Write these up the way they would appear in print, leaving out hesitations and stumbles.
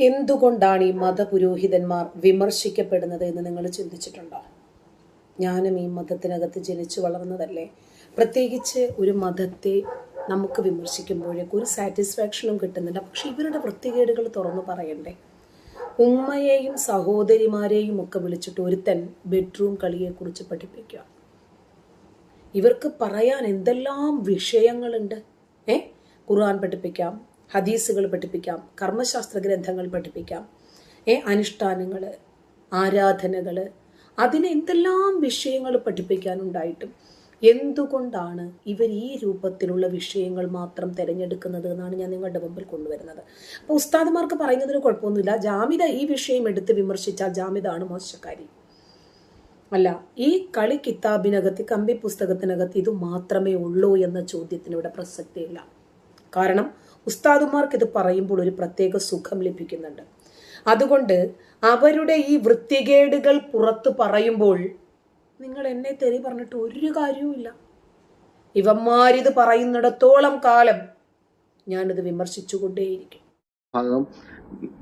എന്തുകൊണ്ടാണ് ഈ മതപുരോഹിതന്മാർ വിമർശിക്കപ്പെടുന്നത് എന്ന് നിങ്ങൾ ചിന്തിച്ചിട്ടുണ്ടോ? ഞാനും ഈ മതത്തിനകത്ത് ജനിച്ചു വളർന്നതല്ലേ. പ്രത്യേകിച്ച് ഒരു മതത്തെ നമുക്ക് വിമർശിക്കുമ്പോഴേക്കും ഒരു സാറ്റിസ്ഫാക്ഷനും കിട്ടുന്നില്ല. പക്ഷെ ഇവരുടെ വൃത്തികേടുകൾ തുറന്നു പറയണ്ടേ? ഉമ്മയെയും സഹോദരിമാരെയും ഒക്കെ വിളിച്ചിട്ട് ഒരുത്തൻ ബെഡ്റൂം കളിയെക്കുറിച്ച് പഠിപ്പിക്കുക. ഇവർക്ക് പറയാൻ എന്തെല്ലാം വിഷയങ്ങളുണ്ട്. ഖുർആൻ പഠിപ്പിക്കാം, ഹദീസുകൾ പഠിപ്പിക്കാം, കർമ്മശാസ്ത്ര ഗ്രന്ഥങ്ങൾ പഠിപ്പിക്കാം, അനുഷ്ഠാനങ്ങൾ, ആരാധനകൾ, അതിന് എന്തെല്ലാം വിഷയങ്ങൾ പഠിപ്പിക്കാനുണ്ടായിട്ടും എന്തുകൊണ്ടാണ് ഇവർ ഈ രൂപത്തിലുള്ള വിഷയങ്ങൾ മാത്രം തിരഞ്ഞെടുക്കുന്നത് എന്നാണ് ഞാൻ നിങ്ങളുടെ മുമ്പിൽ കൊണ്ടുവരുന്നത്. അപ്പോൾ ഉസ്താദുമാർക്ക് പറയുന്നതിന് കുഴപ്പമൊന്നുമില്ല. ജാമിദ ഈ വിഷയം എടുത്ത് വിമർശിച്ചാൽ ജാമിദ ആണ് മോശക്കാരി അല്ല. ഈ കളി കിതാബിനകത്ത്, കമ്പി പുസ്തകത്തിനകത്ത് ഇത് മാത്രമേ ഉള്ളൂ എന്ന ചോദ്യത്തിന് ഇവിടെ പ്രസക്തിയില്ല. കാരണം ഉസ്താദുമാർക്ക് ഇത് പറയുമ്പോൾ ഒരു പ്രത്യേക സുഖം ലഭിക്കുന്നുണ്ട്. അതുകൊണ്ട് അവരുടെ ഈ വൃത്തികേടുകൾ പുറത്തു പറയുമ്പോൾ നിങ്ങൾ എന്നെ തെറി പറഞ്ഞിട്ട് ഒരു കാര്യവുമില്ല. ഇവന്മാരിത് പറയുന്നിടത്തോളം കാലം ഞാനിത് വിമർശിച്ചുകൊണ്ടേയിരിക്കും. ഭാഗം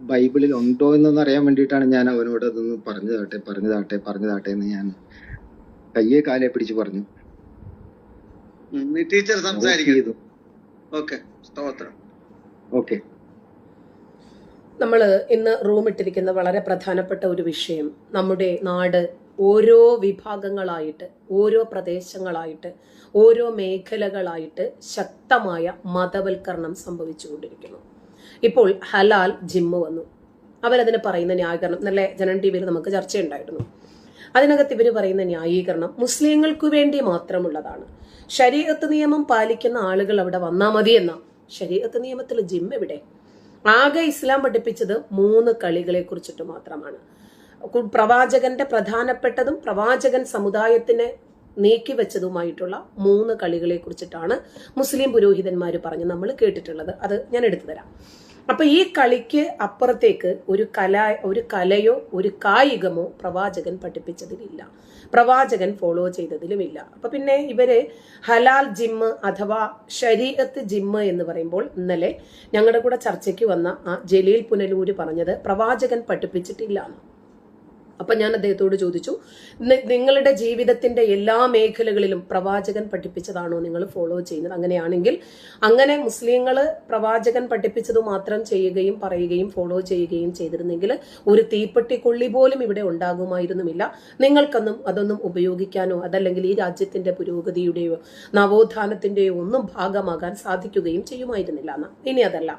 ബൈബിളിൽ ഉണ്ടോ എന്നൊന്ന് അറിയാൻ വേണ്ടിയിട്ടാണ് ഞാൻ അവനോട് അതൊന്ന് പറഞ്ഞതാട്ടെ എന്ന് ഞാൻ കയ്യെ കാലെ പിടിച്ച് പറഞ്ഞു. ടീച്ചർ സംസാരിക്കും. ഓക്കെ. നമ്മൾ ഇന്ന് റൂം ഇട്ടിരിക്കുന്ന വളരെ പ്രധാനപ്പെട്ട ഒരു വിഷയം, നമ്മുടെ നാട് ഓരോ വിഭാഗങ്ങളായിട്ട്, ഓരോ പ്രദേശങ്ങളായിട്ട്, ഓരോ മേഖലകളായിട്ട് ശക്തമായ മതവൽക്കരണം സംഭവിച്ചുകൊണ്ടിരിക്കുന്നു. ഇപ്പോൾ ഹലാൽ ജിമ്മ് വന്നു. അവരതിന് പറയുന്ന ന്യായീകരണം നല്ല ജനൻ ടി വിയിൽ നമുക്ക് ചർച്ചയുണ്ടായിരുന്നു. അതിനകത്ത് ഇവർ പറയുന്ന ന്യായീകരണം മുസ്ലിങ്ങൾക്ക് വേണ്ടി മാത്രമുള്ളതാണ്. ശരീഅത്ത് നിയമം പാലിക്കുന്ന ആളുകൾ അവിടെ വന്നാൽ മതി എന്നാ. ശരീഅത്ത് നിയമത്തിൽ ജിം എവിടെ? ആകെ ഇസ്ലാം പഠിപ്പിച്ചത് 3 കളികളെ കുറിച്ചിട്ട് മാത്രമാണ്. പ്രവാചകന്റെ പ്രധാനപ്പെട്ടതും പ്രവാചകൻ സമുദായത്തിനെ നീക്കിവെച്ചതുമായിട്ടുള്ള 3 കളികളെ കുറിച്ചിട്ടാണ് മുസ്ലിം പുരോഹിതന്മാർ പറഞ്ഞ് നമ്മൾ കേട്ടിട്ടുള്ളത്. അത് ഞാൻ എടുത്തു തരാം. അപ്പൊ ഈ കളിക്ക് അപ്പുറത്തേക്ക് ഒരു കലയോ ഒരു കായികമോ പ്രവാചകൻ പഠിപ്പിച്ചതിലില്ല, പ്രവാചകൻ ഫോളോ ചെയ്തതിലുമില്ല. അപ്പൊ പിന്നെ ഇവര് ഹലാൽ ജിമ്മ് അഥവാ ശരീഅത്ത് ജിമ്മ് എന്ന് പറയുമ്പോൾ ഇന്നലെ ഞങ്ങളുടെ കൂടെ ചർച്ചയ്ക്ക് വന്ന ആ ജലീൽ പുനലൂര് പറഞ്ഞത് പ്രവാചകൻ പഠിപ്പിച്ചിട്ടില്ല. അപ്പൊ ഞാൻ അദ്ദേഹത്തോട് ചോദിച്ചു, നിങ്ങളുടെ ജീവിതത്തിന്റെ എല്ലാ മേഖലകളിലും പ്രവാചകൻ പഠിപ്പിച്ചതാണോ നിങ്ങൾ ഫോളോ ചെയ്യുന്നത്? അങ്ങനെയാണെങ്കിൽ അങ്ങനെ മുസ്ലിങ്ങള് പ്രവാചകൻ പഠിപ്പിച്ചത് മാത്രം ചെയ്യുകയും പറയുകയും ഫോളോ ചെയ്യുകയും ചെയ്തിരുന്നെങ്കിൽ ഒരു തീപ്പെട്ടിക്കൊള്ളി പോലും ഇവിടെ ഉണ്ടാകുമായിരുന്നുമില്ല. നിങ്ങൾക്കൊന്നും അതൊന്നും ഉപയോഗിക്കാനോ അതല്ലെങ്കിൽ ഈ രാജ്യത്തിന്റെ പുരോഗതിയുടെയോ നവോത്ഥാനത്തിന്റെയോ ഒന്നും ഭാഗമാകാൻ സാധിക്കുകയും ചെയ്യുമായിരുന്നില്ല എന്നാ. ഇനി അതല്ല,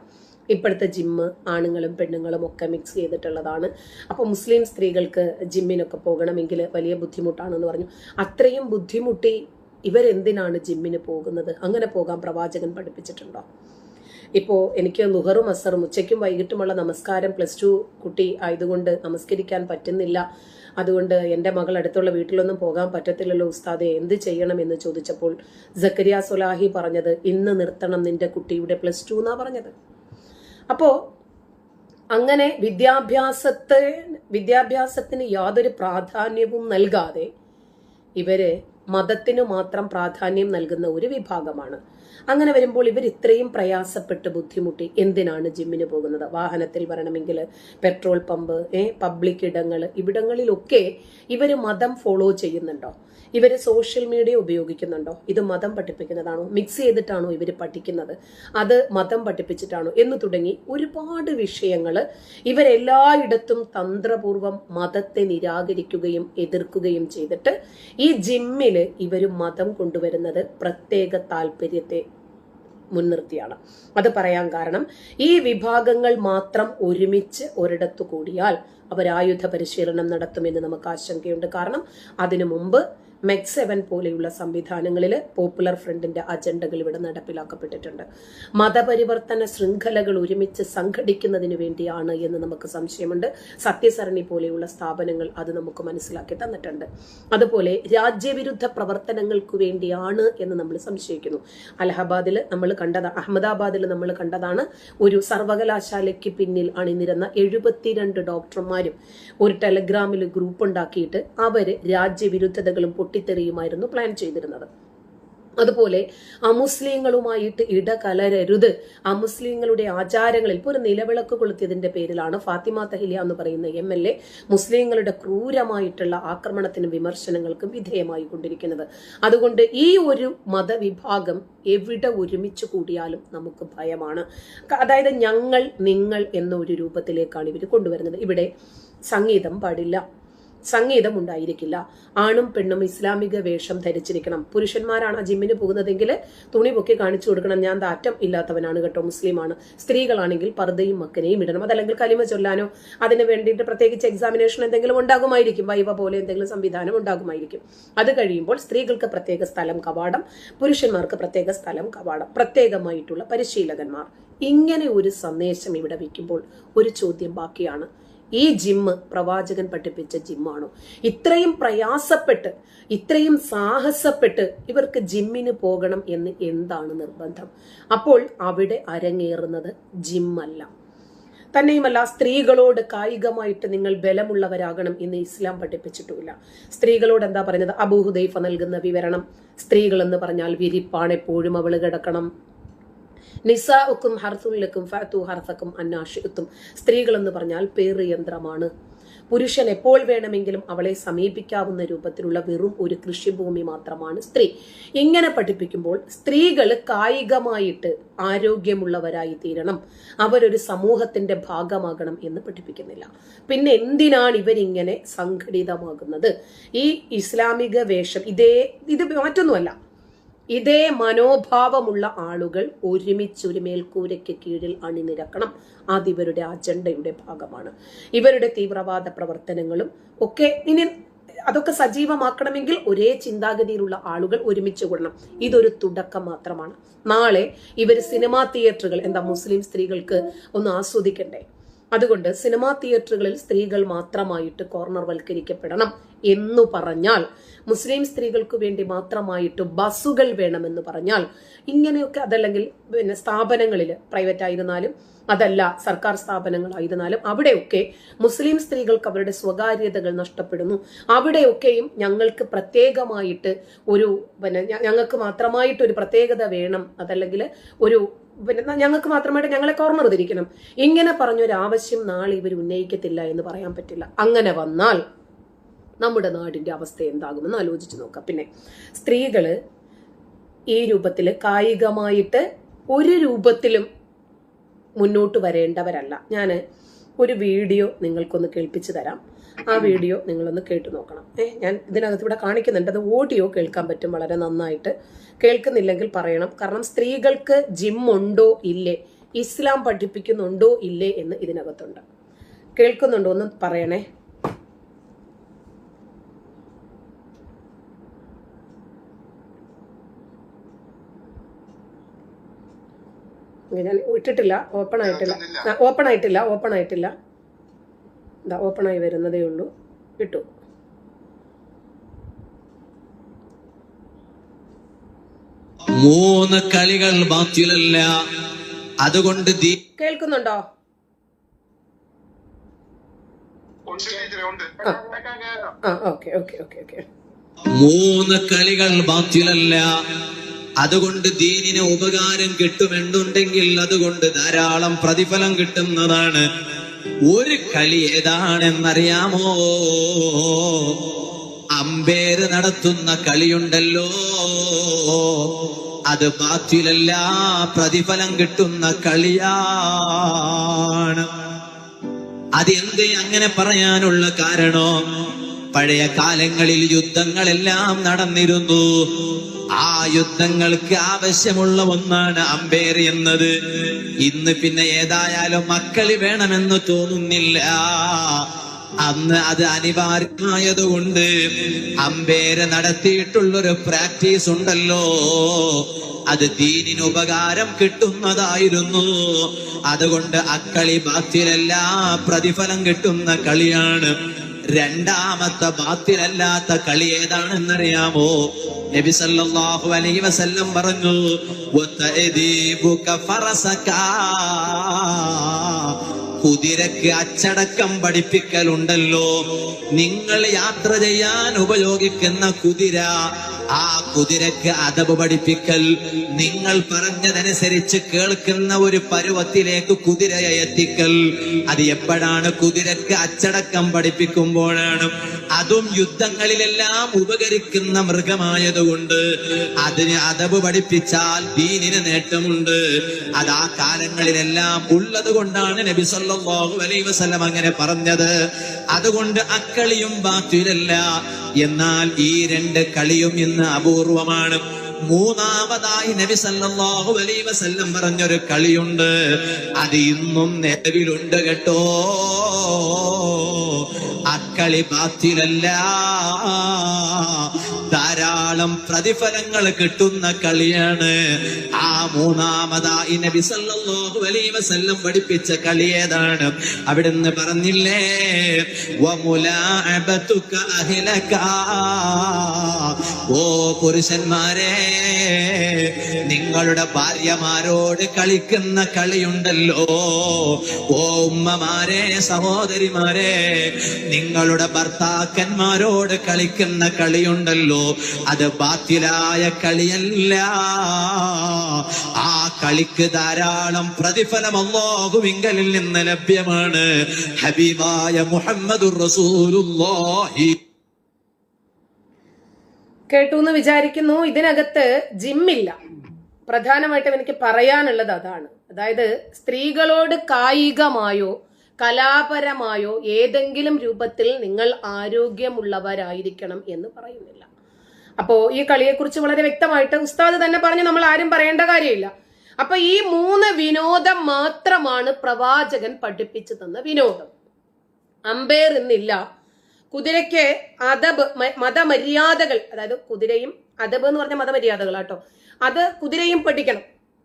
ഇപ്പോഴത്തെ ജിമ്മ് ആണുങ്ങളും പെണ്ണുങ്ങളും ഒക്കെ മിക്സ് ചെയ്തിട്ടുള്ളതാണ്. അപ്പോൾ മുസ്ലിം സ്ത്രീകൾക്ക് ജിമ്മിനൊക്കെ പോകണമെങ്കിൽ വലിയ ബുദ്ധിമുട്ടാണെന്ന് പറഞ്ഞു. അത്രയും ബുദ്ധിമുട്ടി ഇവരെന്തിനാണ് ജിമ്മിന് പോകുന്നത്? അങ്ങനെ പോകാൻ പ്രവാചകൻ പഠിപ്പിച്ചിട്ടുണ്ടോ? ഇപ്പോൾ എനിക്ക് ലുഹറും അസറും ഉച്ചയ്ക്കും വൈകിട്ടുമുള്ള നമസ്കാരം +2 കുട്ടി ആയതുകൊണ്ട് നമസ്കരിക്കാൻ പറ്റുന്നില്ല, അതുകൊണ്ട് എൻ്റെ മകൾ അടുത്തുള്ള വീട്ടിലൊന്നും പോകാൻ പറ്റത്തില്ലല്ലോ ഉസ്താദെ, എന്ത് ചെയ്യണം എന്ന് ചോദിച്ചപ്പോൾ സക്കരിയ സൊലാഹി പറഞ്ഞത്, ഇന്ന് നിർത്തണം നിന്റെ കുട്ടിയുടെ +2 എന്നാ പറഞ്ഞത്. അപ്പോ അങ്ങനെ വിദ്യാഭ്യാസത്തിന് യാതൊരു പ്രാധാന്യവും നൽകാതെ ഇവര് മതത്തിന് മാത്രം പ്രാധാന്യം നൽകുന്ന ഒരു വിഭാഗമാണ്. അങ്ങനെ വരുമ്പോൾ ഇവർ ഇത്രയും പ്രയാസപ്പെട്ട് ബുദ്ധിമുട്ടി എന്തിനാണ് ജിമ്മിന് പോകുന്നത്? വാഹനത്തിൽ വരണമെങ്കിൽ പെട്രോൾ പമ്പ്, പബ്ലിക് ഇവിടങ്ങളിലൊക്കെ ഇവര് മതം ഫോളോ ചെയ്യുന്നുണ്ടോ? ഇവര് സോഷ്യൽ മീഡിയ ഉപയോഗിക്കുന്നുണ്ടോ? ഇത് മതം പഠിപ്പിക്കുന്നതാണോ? മിക്സ് ചെയ്തിട്ടാണോ ഇവർ പഠിക്കുന്നത്? അത് മതം പഠിപ്പിച്ചിട്ടാണോ? എന്ന് തുടങ്ങി ഒരുപാട് വിഷയങ്ങൾ ഇവരെല്ലായിടത്തും തന്ത്രപൂർവം മതത്തെ നിരാകരിക്കുകയും എതിർക്കുകയും ചെയ്തിട്ട് ഈ ജിമ്മില് ഇവർ മതം കൊണ്ടുവരുന്നത് പ്രത്യേക താല്പര്യത്തെ മുൻനിർത്തിയാണ്. അത് പറയാൻ കാരണം ഈ വിഭാഗങ്ങൾ മാത്രം ഒരുമിച്ച് ഒരിടത്തു കൂടിയാൽ അവർ ആയുധ പരിശീലനം നടത്തുമെന്ന് നമുക്ക് ആശങ്കയുണ്ട്. കാരണം അതിനു മുമ്പ് MEG7 പോലെയുള്ള സംവിധാനങ്ങളിൽ പോപ്പുലർ ഫ്രണ്ടിന്റെ അജണ്ടകൾ ഇവിടെ നടപ്പിലാക്കപ്പെട്ടിട്ടുണ്ട്. മതപരിവർത്തന ശൃംഖലകൾ ഒരുമിച്ച് സംഘടിക്കുന്നതിന് വേണ്ടിയാണ് എന്ന് നമുക്ക് സംശയമുണ്ട്. സത്യസരണി പോലെയുള്ള സ്ഥാപനങ്ങൾ അത് നമുക്ക് മനസ്സിലാക്കി തന്നിട്ടുണ്ട്. അതുപോലെ രാജ്യവിരുദ്ധ പ്രവർത്തനങ്ങൾക്ക് വേണ്ടിയാണ് എന്ന് നമ്മൾ സംശയിക്കുന്നു. അലഹബാദിൽ നമ്മൾ കണ്ടതാണ്, അഹമ്മദാബാദിൽ നമ്മൾ കണ്ടതാണ്, ഒരു സർവകലാശാലയ്ക്ക് പിന്നിൽ അണിനിരന്ന 72 ഡോക്ടർമാരും ഒരു ടെലഗ്രാമിൽ ഗ്രൂപ്പ് ഉണ്ടാക്കിയിട്ട് അവര് രാജ്യവിരുദ്ധതകളും പൊട്ടിത്തെറിയുമായിരുന്നു പ്ലാൻ ചെയ്തിരുന്നത്. അതുപോലെ അമുസ്ലിങ്ങളുമായിട്ട് ഇടകലരരുത്, അമുസ്ലിങ്ങളുടെ ആചാരങ്ങളിൽ ഇപ്പോൾ ഒരു നിലവിളക്ക് കൊളുത്തിയതിന്റെ പേരിലാണ് ഫാത്തിമ തഹ്ലിയ എന്ന് പറയുന്ന MLA മുസ്ലിങ്ങളുടെ ക്രൂരമായിട്ടുള്ള ആക്രമണത്തിനും വിമർശനങ്ങൾക്കും വിധേയമായി കൊണ്ടിരിക്കുന്നത്. അതുകൊണ്ട് ഈ ഒരു മതവിഭാഗം എവിടെ ഒരുമിച്ച് കൂടിയാലും നമുക്ക് ഭയമാണ്. അതായത് ഞങ്ങൾ നിങ്ങൾ എന്ന ഒരു രൂപത്തിലേക്കാണ് ഇവർ കൊണ്ടുവരുന്നത്. ഇവിടെ സംഗീതം പാടില്ല, സംഗീതം ഉണ്ടായിരിക്കില്ല, ആണും പെണ്ണും ഇസ്ലാമിക വേഷം ധരിച്ചിരിക്കണം. പുരുഷന്മാരാണ് ആ ജിമ്മിന് പോകുന്നതെങ്കിൽ തുണി പൊക്കി കാണിച്ചു കൊടുക്കണം, ഞാൻ ദാറ്റം ഇല്ലാത്തവനാണ് കേട്ടോ, മുസ്ലിമാണ്. സ്ത്രീകളാണെങ്കിൽ പർദ്ദയും മക്കനെയും ഇടണം. അതല്ലെങ്കിൽ കലിമ ചൊല്ലാനോ അതിന് വേണ്ടിയിട്ട് പ്രത്യേകിച്ച് എക്സാമിനേഷൻ എന്തെങ്കിലും ഉണ്ടാകുമായിരിക്കും, വൈവ പോലെ എന്തെങ്കിലും സംവിധാനം ഉണ്ടാകുമായിരിക്കും. അത് കഴിയുമ്പോൾ സ്ത്രീകൾക്ക് പ്രത്യേക സ്ഥലം കവാടം, പുരുഷന്മാർക്ക് പ്രത്യേക സ്ഥലം കവാടം, പ്രത്യേകമായിട്ടുള്ള പരിശീലകന്മാർ. ഇങ്ങനെ ഒരു സന്ദേശം ഇവിടെ വയ്ക്കുമ്പോൾ ഒരു ചോദ്യം ബാക്കിയാണ്, ഈ ജിമ്മ് പ്രവാചകൻ പഠിപ്പിച്ച ജിമ്മാണോ? ഇത്രയും പ്രയാസപ്പെട്ട് ഇത്രയും സാഹസപ്പെട്ട് ഇവർക്ക് ജിമ്മിന് പോകണം എന്ന് എന്താണ് നിർബന്ധം? അപ്പോൾ അവിടെ അരങ്ങേറുന്നത് ജിമ്മല്ല. തന്നെയുമല്ല, സ്ത്രീകളോട് കായികമായിട്ട് നിങ്ങൾ ബലമുള്ളവരാകണം എന്ന് ഇസ്ലാം പഠിപ്പിച്ചിട്ടുമില്ല. സ്ത്രീകളോട് എന്താ പറയുന്നത്? അബൂ ഹുദൈഫ നൽകുന്ന വിവരണം, സ്ത്രീകൾ എന്ന് പറഞ്ഞാൽ വിരിപ്പാണ്, എപ്പോഴും അവള് കിടക്കണം. നിസാഉക്കും ഹർസുൻ ലക്കും ഫഅതു ഹർസക്കും അന്നാശിഅതും. സ്ത്രീകൾ എന്ന് പറഞ്ഞാൽ പേറുയന്ത്രമാണ്. പുരുഷൻ എപ്പോൾ വേണമെങ്കിലും അവളെ സമീപിക്കാവുന്ന രൂപത്തിലുള്ള വെറും ഒരു കൃഷിഭൂമി മാത്രമാണ് സ്ത്രീ. ഇങ്ങനെ പഠിപ്പിക്കുമ്പോൾ സ്ത്രീകൾ കായികമായിട്ട് ആരോഗ്യമുള്ളവരായി തീരണം, അവരൊരു സമൂഹത്തിന്റെ ഭാഗമാകണം എന്ന് പഠിപ്പിക്കുന്നില്ല. പിന്നെ എന്തിനാണ് ഇവരിങ്ങനെ സംഘടിതമാകുന്നത്? ഈ ഇസ്ലാമിക വേഷം ഇത് മറ്റൊന്നുമല്ല, ഇതേ മനോഭാവമുള്ള ആളുകൾ ഒരുമിച്ചൊരു മേൽക്കൂരയ്ക്ക് കീഴിൽ അണിനിരക്കണം. അതിവരുടെ അജണ്ടയുടെ ഭാഗമാണ്. ഇവരുടെ തീവ്രവാദ പ്രവർത്തനങ്ങളും ഒക്കെ ഇനി അതൊക്കെ സജീവമാക്കണമെങ്കിൽ ഒരേ ചിന്താഗതിയിലുള്ള ആളുകൾ ഒരുമിച്ച് കൂടണം. ഇതൊരു തുടക്കം മാത്രമാണ്. നാളെ ഇവർ സിനിമാ തിയേറ്ററുകൾ, മുസ്ലിം സ്ത്രീകൾക്ക് ഒന്ന് ആസ്വദിക്കണ്ടേ? അതുകൊണ്ട് സിനിമാ തിയേറ്ററുകളിൽ സ്ത്രീകൾ മാത്രമായിട്ട് കോർണർ വൽക്കരിക്കപ്പെടണം എന്നു പറഞ്ഞാൽ, മുസ്ലിം സ്ത്രീകൾക്ക് വേണ്ടി മാത്രമായിട്ട് ബസ്സുകൾ വേണമെന്ന് പറഞ്ഞാൽ, ഇങ്ങനെയൊക്കെ, അതല്ലെങ്കിൽ പിന്നെ സ്ഥാപനങ്ങളിൽ പ്രൈവറ്റ് ആയിരുന്നാലും അതല്ല സർക്കാർ സ്ഥാപനങ്ങളായിരുന്നാലും അവിടെയൊക്കെ മുസ്ലിം സ്ത്രീകൾക്ക് അവരുടെ സ്വകാര്യതകൾ നഷ്ടപ്പെടുന്നു. അവിടെയൊക്കെയും ഞങ്ങൾക്ക് പ്രത്യേകമായിട്ട് ഞങ്ങൾക്ക് മാത്രമായിട്ട് ഒരു പ്രത്യേകത വേണം, അതല്ലെങ്കിൽ ഞങ്ങൾക്ക് മാത്രമായിട്ട് ഞങ്ങളെ കോർണർ തിരിക്കണം, ഇങ്ങനെ പറഞ്ഞൊരു ആവശ്യം നാളെ ഇവർ ഉന്നയിക്കത്തില്ല എന്ന് പറയാൻ പറ്റില്ല. അങ്ങനെ വന്നാൽ നമ്മുടെ നാടിന്റെ അവസ്ഥ എന്താകുമെന്ന് ആലോചിച്ച് നോക്കാം. പിന്നെ സ്ത്രീകള് ഈ രൂപത്തില് കായികമായിട്ട് ഒരു രൂപത്തിലും മുന്നോട്ട് വരേണ്ടവരല്ല. ഞാൻ ഒരു വീഡിയോ നിങ്ങൾക്കൊന്ന് കേൾപ്പിച്ചു തരാം. ആ വീഡിയോ നിങ്ങളൊന്ന് കേട്ടു നോക്കണം. ഞാൻ ഇതിനകത്ത് ഇവിടെ കാണിക്കുന്നുണ്ട്, അത് ഓഡിയോ കേൾക്കാൻ പറ്റും വളരെ നന്നായിട്ട്. കേൾക്കുന്നില്ലെങ്കിൽ പറയണം. കാരണം സ്ത്രീകൾക്ക് ജിം ഉണ്ടോ ഇല്ലേ, ഇസ്ലാം പഠിപ്പിക്കുന്നുണ്ടോ ഇല്ലേ എന്ന് ഇതിനകത്തുണ്ട്. കേൾക്കുന്നുണ്ടോ എന്ന് പറയണേ. ഞാൻ ഇട്ടിട്ടില്ല, ഓപ്പൺ ആയിട്ടില്ല. ഓപ്പണായി വരുന്നതേ ഉള്ളൂ. ഇട്ടു. മൂന്ന് കളികൾ ബാത്തിലല്ല, അതുകൊണ്ട് കേൾക്കുന്നുണ്ടോ? മൂന്ന് കളികൾ ബാത്തിലല്ല, അതുകൊണ്ട് ദീനിന് ഉപകാരം കിട്ടുമെന്നുണ്ടെങ്കിൽ അതുകൊണ്ട് ധാരാളം പ്രതിഫലം കിട്ടുന്നതാണ്. ഒരു കളി ഏതാണെന്നറിയാമോ? അമ്പേര് നടത്തുന്ന കളിയുണ്ടല്ലോ, അത് ബാത്തിലല്ല, പ്രതിഫലം കിട്ടുന്ന കളിയാണ്. അതെന്ത് അങ്ങനെ പറയാനുള്ള കാരണം, പഴയ കാലങ്ങളിൽ യുദ്ധങ്ങളെല്ലാം നടന്നിരുന്നു. ആ യുദ്ധങ്ങൾക്ക് ആവശ്യമുള്ള ഒന്നാണ് അമ്പയർ എന്നത്. ഇന്ന് പിന്നെ ഏതായാലും മക്കളി വേണമെന്ന് തോന്നുന്നില്ല. അന്ന് അത് അനിവാര്യമായതുകൊണ്ട് അമ്പയർ നടത്തിയിട്ടുള്ളൊരു പ്രാക്ടീസ് ഉണ്ടല്ലോ, അത് ദീനിന് ഉപകാരം കിട്ടുന്നതായിരുന്നു. അതുകൊണ്ട് അക്കളി ബാത്തിലല്ല, പ്രതിഫലം കിട്ടുന്ന കളിയാണ്. രണ്ടാമത്തെ ബാത്തിലല്ലാത്ത കളി ഏതാണെന്നറിയാമോ? നബി സല്ലല്ലാഹു അലൈഹി വസല്ലം പറഞ്ഞു, വതഅദീബുക ഫറസക, കുതിരക്ക് അച്ചടക്കം പഠിപ്പിക്കലുണ്ടല്ലോ. നിങ്ങൾ യാത്ര ചെയ്യാൻ ഉപയോഗിക്കുന്ന കുതിര, ആ കുതിരക്ക് അദബ് പഠിപ്പിക്കൽ, നിങ്ങൾ പറഞ്ഞതനുസരിച്ച് കേൾക്കുന്ന ഒരു പരുവത്തിലേക്ക് കുതിരയെ എത്തിക്കൽ. അത് എപ്പോഴാണ്? കുതിരക്ക് അച്ചടക്കം പഠിപ്പിക്കുമ്പോഴാണ്. അതും യുദ്ധങ്ങളിലെല്ലാം ഉപകരിക്കുന്ന മൃഗമായതുകൊണ്ട് അതിന് അദബ് പഠിപ്പിച്ചാൽ ദീനിന് നേട്ടമുണ്ട്. അത് ആ കാലങ്ങളിലെല്ലാം ഉള്ളത് കൊണ്ടാണ് നബി സല്ലല്ലാഹു അലൈഹി വസല്ലം അങ്ങനെ പറഞ്ഞത്. അതുകൊണ്ട് അക്കളിയും ബാത്തിലല്ല. എന്നാൽ ഈ രണ്ട് കളിയും ഇന്ന് അപൂർവമാണ്. മൂന്നാമതായി നബി സല്ലല്ലാഹു അലൈഹി വസല്ലം പറഞ്ഞൊരു കളിയുണ്ട്, അത് ഇന്നും നിലവിലുണ്ട് കേട്ടോ. അക്കളി ബാത്തിലല്ല, ധാരാളം പ്രതിഫലങ്ങൾ കിട്ടുന്ന കളിയാണ്. ആ മൂന്നാമതായി നബി സല്ലല്ലാഹു അലൈഹി വസല്ലം പഠിപ്പിച്ച കളി ഏതാണ്? അവിടുന്ന് പറഞ്ഞില്ലേ, വമുലാഅബതുക അഹ്ലക. ഓ പുരുഷന്മാരെ, നിങ്ങളുടെ ഭാര്യമാരോട് കളിക്കുന്ന കളിയുണ്ടല്ലോ. ഓ ഉമ്മമാരെ, സഹോദരിമാരെ, നിങ്ങളുടെ ഭർത്താക്കന്മാരോട് കളിക്കുന്ന കളിയുണ്ടല്ലോ, അത് ബാത്തിലായ കളിയല്ല. ആ കളിക്ക് ധാരാളം പ്രതിഫലം അല്ലാഹുവിങ്കലിൽ നിന്ന് ലഭ്യമാണ്. ഹബീബായ മുഹമ്മദുർ റസൂലുള്ളാഹി. കേട്ടു എന്ന് വിചാരിക്കുന്നു. ഇതിനകത്ത് ജിമ്മില്ല. പ്രധാനമായിട്ടും എനിക്ക് പറയാനുള്ളത് അതാണ്. അതായത് സ്ത്രീകളോട് കായികമായോ കലാപരമായോ ഏതെങ്കിലും രൂപത്തിൽ നിങ്ങൾ ആരോഗ്യമുള്ളവരായിരിക്കണം എന്ന് പറയുന്നില്ല. അപ്പോ ഈ കളിയെക്കുറിച്ച് വളരെ വ്യക്തമായിട്ട് ഉസ്താദ് തന്നെ പറഞ്ഞു, നമ്മൾ ആരും പറയേണ്ട കാര്യമില്ല. അപ്പൊ ഈ 3 വിനോദം മാത്രമാണ് പ്രവാചകൻ പഠിപ്പിച്ചു തന്ന വിനോദം. അമ്പയർ ഇന്നില്ല. കുതിരയ്ക്ക് അദബ്, മതമര്യാദകൾ, അതായത് കുതിരയും അദബ് എന്ന് പറഞ്ഞ മതമര്യാദകളാട്ടോ, അത് കുതിരയും പഠിക്കണം.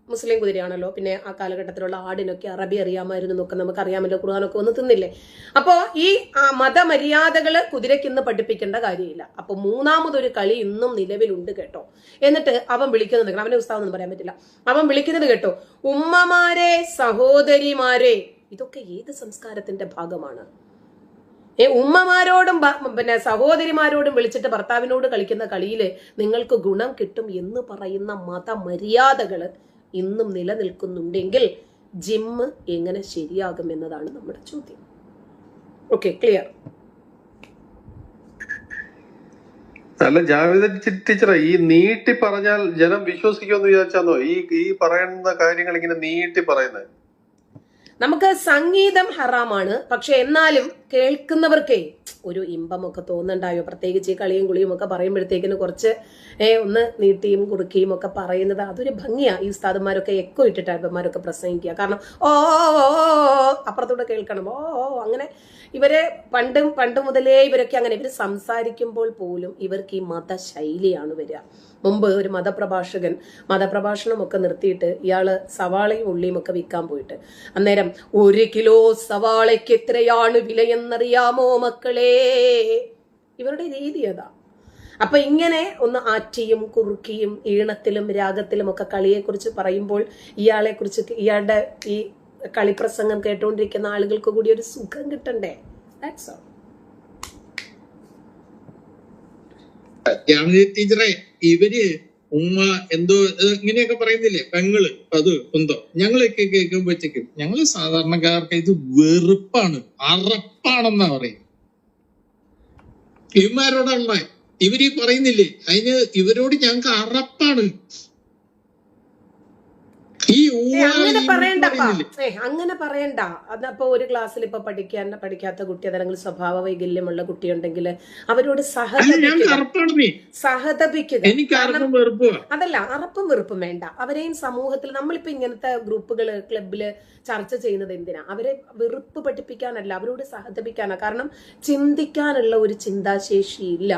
മുസ്ലിം കുതിരയാണല്ലോ. പിന്നെ ആ കാലഘട്ടത്തിലുള്ള ആടിനൊക്കെ അറബി അറിയാമായിരുന്നു എന്നൊക്കെ നമുക്ക് അറിയാമല്ലോ, ഖുർആനൊക്കെ ഒന്ന് തിന്നില്ലേ. അപ്പോ ഈ മതമര്യാദകള് കുതിരയ്ക്ക് ഇന്ന് പഠിപ്പിക്കേണ്ട കാര്യമില്ല. അപ്പൊ മൂന്നാമതൊരു കളി ഇന്നും നിലവിലുണ്ട് കേട്ടോ. എന്നിട്ട് അവൻ വിളിക്കുന്നത്, അവന്റെ ഉസ്താവെന്നൊന്നും പറയാൻ പറ്റില്ല, അവൻ വിളിക്കുന്നത് കേട്ടോ, ഉമ്മമാരെ, സഹോദരിമാരെ. ഇതൊക്കെ ഏത് സംസ്കാരത്തിന്റെ ഭാഗമാണ്? ഉമ്മമാരോടും പിന്നെ സഹോദരിമാരോടും വിളിച്ചിട്ട് ഭർത്താവിനോട് കളിക്കുന്ന കളിയില് നിങ്ങൾക്ക് ഗുണം കിട്ടും എന്ന് പറയുന്ന മതമര്യാദകള് ഇന്നും നിലനിൽക്കുന്നുണ്ടെങ്കിൽ ജിമ്മ് എങ്ങനെ ശരിയാകും എന്നതാണ് നമ്മുടെ ചോദ്യം. Okay, clear. അല്ല ജാവേദ് ടീച്ചറെ, ഈ നീട്ടി പറഞ്ഞാൽ ജനം വിശ്വസിക്കുമെന്ന് വിചാരിച്ചാന്നോ ഈ പറയുന്ന കാര്യങ്ങൾ ഇങ്ങനെ നീട്ടി പറയുന്നത്? നമുക്ക് സംഗീതം ഹറാമാണ്, പക്ഷെ എന്നാലും കേൾക്കുന്നവർക്കേ ഒരു ഇമ്പമൊക്കെ തോന്നുന്നുണ്ടായോ? പ്രത്യേകിച്ച് ഈ കളിയും കുളിയും ഒക്കെ പറയുമ്പോഴത്തേക്കിന് കുറച്ച് ഒന്ന് നീട്ടിയും കുറുക്കിയും ഒക്കെ പറയുന്നത് അതൊരു ഭംഗിയാ. ഈ ഉസ്താദന്മാരൊക്കെ എക്കോ ഇട്ടിട്ട് ഇവന്മാരൊക്കെ പ്രസംഗിക്കുക. കാരണം ഓ അപ്പുറത്തൂടെ കേൾക്കണം, ഓ അങ്ങനെ. ഇവരെ പണ്ട് മുതലേ ഇവരൊക്കെ അങ്ങനെ, ഇവർ സംസാരിക്കുമ്പോൾ പോലും ഇവർക്ക് ഈ മതശൈലിയാണ് വരിക. മുമ്പ് ഒരു മതപ്രഭാഷണമൊക്കെ നിർത്തിയിട്ട് ഇയാള് സവാളയും ഉള്ളിയും ഒക്കെ വിൽക്കാൻ പോയിട്ട്, അന്നേരം 1 കിലോ സവാളയ്ക്ക് എത്രയാണ് വിലയെന്നറിയാമോ മക്കളെ? ഇവരുടെ രീതി അതാ. അപ്പൊ ഇങ്ങനെ ഒന്ന് ആറ്റിയും കുറുക്കിയും ഈണത്തിലും രാഗത്തിലും ഒക്കെ കളിയെക്കുറിച്ച് പറയുമ്പോൾ ഇയാളെ കുറിച്ച്, ഇയാളുടെ ഈ കളിപ്രസംഗം കേട്ടുകൊണ്ടിരിക്കുന്ന ആളുകൾക്ക് കൂടി ഒരു സുഖം കിട്ടണ്ടേ? That's all. ടീച്ചറെ, ഇവര് ഉമ്മ എന്തോ ഇങ്ങനെയൊക്കെ പറയുന്നില്ലേ, പെങ്ങള് അത് എന്തോ, ഞങ്ങളൊക്കെ കേൾക്കുമ്പോഴത്തേക്കും ഞങ്ങള് സാധാരണക്കാർക്ക് ഇത് വെറുപ്പാണ്, അറപ്പാണെന്നാ പറയും. ഇവന്മാരോടുള്ള ഇവര് പറയുന്നില്ലേ, അതിന് ഇവരോട് ഞങ്ങക്ക് അറപ്പാണ്. അങ്ങനെ പറയണ്ട. അതപ്പോ ഒരു ക്ലാസ്സിൽ ഇപ്പൊ പഠിക്കാത്ത കുട്ടി, അതല്ലെങ്കിൽ സ്വഭാവ വൈകല്യമുള്ള കുട്ടിയുണ്ടെങ്കിൽ അവരോട് സഹതപിക്കുക. അതല്ല, അറപ്പും വെറുപ്പും വേണ്ട. അവരെയും സമൂഹത്തിൽ നമ്മളിപ്പോ ഇങ്ങനത്തെ ഗ്രൂപ്പുകള് ക്ലബില് ചർച്ച ചെയ്യുന്നത് എന്തിനാ? അവരെ വെറുപ്പ് പഠിപ്പിക്കാനല്ല, അവരോട് സഹതപിക്കാനാ. കാരണം ചിന്തിക്കാനുള്ള ഒരു ചിന്താശേഷി ഇല്ല.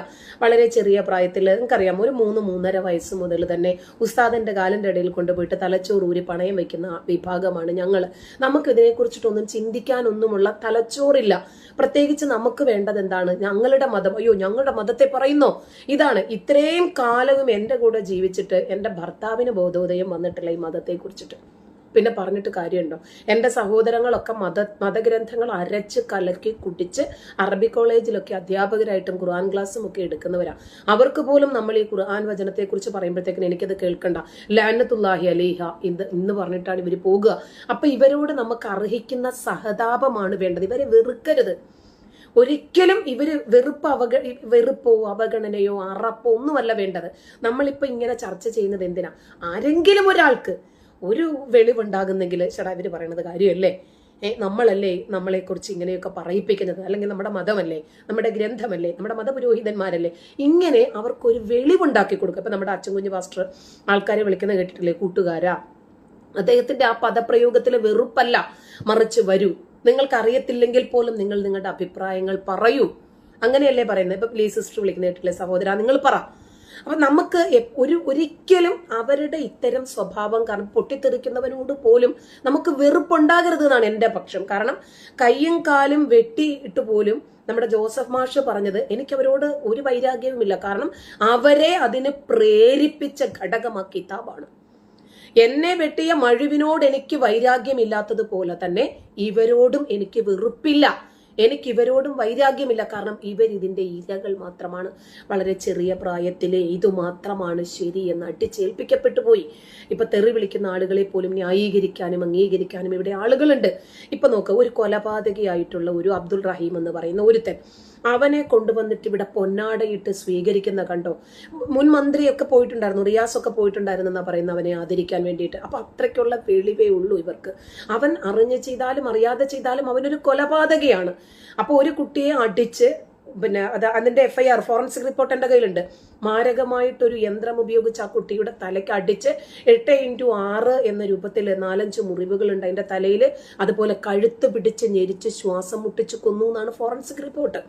വളരെ ചെറിയ പ്രായത്തിൽ നിങ്ങൾക്കറിയാം, ഒരു 3-3.5 വയസ്സ് മുതൽ തന്നെ ഉസ്താദിന്റെ കാലിന്റെ ഇടയിൽ കൊണ്ടുപോയിട്ട് തലച്ചോറ് ഊരി പണയം വെക്കുന്ന വിഭാഗമാണ് ഞങ്ങൾ. നമുക്ക് ഇതിനെക്കുറിച്ചിട്ടൊന്നും ചിന്തിക്കാനൊന്നുമുള്ള തലച്ചോറില്ല. പ്രത്യേകിച്ച് നമുക്ക് വേണ്ടത് എന്താണ്? ഞങ്ങളുടെ മതം. അയ്യോ, ഞങ്ങളുടെ മതത്തെ പറയുന്നോ? ഇതാണ്. ഇത്രയും കാലവും എൻ്റെ കൂടെ ജീവിച്ചിട്ട് എൻ്റെ ഭർത്താവിന് ബോധോദയം വന്നിട്ടില്ല ഈ മതത്തെ കുറിച്ചിട്ട്. പിന്നെ പറഞ്ഞിട്ട് കാര്യമുണ്ടോ? എൻ്റെ സഹോദരങ്ങളൊക്കെ മതഗ്രന്ഥങ്ങൾ അരച്ച് കലക്കി കുടിച്ച് അറബി കോളേജിലൊക്കെ അധ്യാപകരായിട്ടും ഖുർആൻ ക്ലാസ്സും ഒക്കെ എടുക്കുന്നവരാണ്. അവർക്ക് പോലും നമ്മൾ ഈ ഖുർആൻ വചനത്തെക്കുറിച്ച് പറയുമ്പോഴത്തേക്കിന് എനിക്കത് കേൾക്കണ്ട, ലഅനത്തുല്ലാഹി അലൈഹ ഇന്ന് പറഞ്ഞിട്ടാണ് ഇവർ പോകുക. അപ്പൊ ഇവരോട് നമുക്ക് അർഹിക്കുന്ന സഹതാപമാണ് വേണ്ടത്. ഇവരെ വെറുക്കരുത് ഒരിക്കലും. ഇവര് വെറുപ്പോ അവഗണനയോ അറപ്പോ ഒന്നുമല്ല വേണ്ടത്. നമ്മളിപ്പോ ഇങ്ങനെ ചർച്ച ചെയ്യുന്നത് എന്തിനാ? ആരെങ്കിലും ഒരാൾക്ക് ഒരു വെളിവുണ്ടാകുന്നെങ്കിൽ ചേട്ടാ ഇവര് പറയണത് കാര്യമല്ലേ, നമ്മളല്ലേ നമ്മളെക്കുറിച്ച് ഇങ്ങനെയൊക്കെ പറയിപ്പിക്കുന്നത്, അല്ലെങ്കിൽ നമ്മുടെ മതമല്ലേ, നമ്മുടെ ഗ്രന്ഥമല്ലേ, നമ്മുടെ മതപുരോഹിതന്മാരല്ലേ, ഇങ്ങനെ അവർക്കൊരു വെളിവുണ്ടാക്കി കൊടുക്കുക. ഇപ്പൊ നമ്മുടെ അച്ചൻകുഞ്ഞ് പാസ്റ്റർ ആൾക്കാരെ വിളിക്കുന്ന കേട്ടിട്ടില്ലേ, കൂട്ടുകാരാ. അദ്ദേഹത്തിന്റെ ആ പദപ്രയോഗത്തിൽ വെറുപ്പല്ല, മറിച്ച് വരൂ, നിങ്ങൾക്ക് അറിയത്തില്ലെങ്കിൽ പോലും നിങ്ങൾ നിങ്ങളുടെ അഭിപ്രായങ്ങൾ പറയൂ, അങ്ങനെയല്ലേ പറയുന്നത്. ഇപ്പൊ പ്ലീസ് സിസ്റ്റർ വിളിക്കുന്ന കേട്ടില്ലേ, സഹോദര നിങ്ങൾ പറ. അപ്പൊ നമുക്ക് ഒരിക്കലും അവരുടെ ഇത്തരം സ്വഭാവം കാരണം പൊട്ടിത്തെറിക്കുന്നവനോട് പോലും നമുക്ക് വെറുപ്പുണ്ടാകരുത് എന്നാണ് എൻ്റെ പക്ഷം. കാരണം കയ്യും കാലും വെട്ടിയിട്ട് പോലും നമ്മുടെ ജോസഫ് മാഷ് പറഞ്ഞത് എനിക്ക് അവരോട് ഒരു വൈരാഗ്യവുമില്ല, കാരണം അവരെ അതിന് പ്രേരിപ്പിച്ച ഘടകം ആ കിതാബാണ്. എന്നെ വെട്ടിയ മഴുവിനോട് എനിക്ക് വൈരാഗ്യമില്ലാത്തതുപോലെ തന്നെ ഇവരോടും എനിക്ക് വെറുപ്പില്ല, എനിക്ക് ഇവരോടും വൈരാഗ്യമില്ല. കാരണം ഇവർ ഇതിന്റെ ഇരകൾ മാത്രമാണ്. വളരെ ചെറിയ പ്രായത്തിലെ ഇതുമാത്രമാണ് ശരി എന്ന് അടിച്ചേൽപ്പിക്കപ്പെട്ടു പോയി. ഇപ്പൊ തെറി വിളിക്കുന്ന ആളുകളെ പോലും ന്യായീകരിക്കാനും അംഗീകരിക്കാനും ഇവിടെ ആളുകളുണ്ട്. ഇപ്പൊ നോക്ക, ഒരു കൊലപാതകയായിട്ടുള്ള ഒരു അബ്ദുൾ റഹീം എന്ന് പറയുന്ന ഒരുത്തൻ, അവനെ കൊണ്ടുവന്നിട്ട് ഇവിടെ പൊന്നാടയിട്ട് സ്വീകരിക്കുന്ന കണ്ടോ? മുൻ മന്ത്രിയൊക്കെ പോയിട്ടുണ്ടായിരുന്നു, റിയാസൊക്കെ പോയിട്ടുണ്ടായിരുന്നു എന്നാ പറയുന്നത് അവനെ ആദരിക്കാൻ വേണ്ടിയിട്ട്. അപ്പൊ അത്രയ്ക്കുള്ള വെളിവേ ഉള്ളൂ ഇവർക്ക്. അവൻ അറിഞ്ഞു ചെയ്താലും അറിയാതെ ചെയ്താലും അവനൊരു കൊലപാതകയാണ്. അപ്പൊ ഒരു കുട്ടിയെ അടിച്ച് പിന്നെ അതിന്റെ FIR ഫോറൻസിക് റിപ്പോർട്ട് എൻ്റെ കയ്യിലുണ്ട്. മാരകമായിട്ടൊരു യന്ത്രം ഉപയോഗിച്ച് ആ കുട്ടിയുടെ തലയ്ക്ക് അടിച്ച് 8x6 എന്ന രൂപത്തിൽ 4-5 മുറിവുകളുണ്ട് അതിന്റെ തലയിൽ. അതുപോലെ കഴുത്ത് പിടിച്ച് ഞെരിച്ച് ശ്വാസം മുട്ടിച്ച് കൊന്നു എന്നാണ് ഫോറൻസിക് റിപ്പോർട്ട്.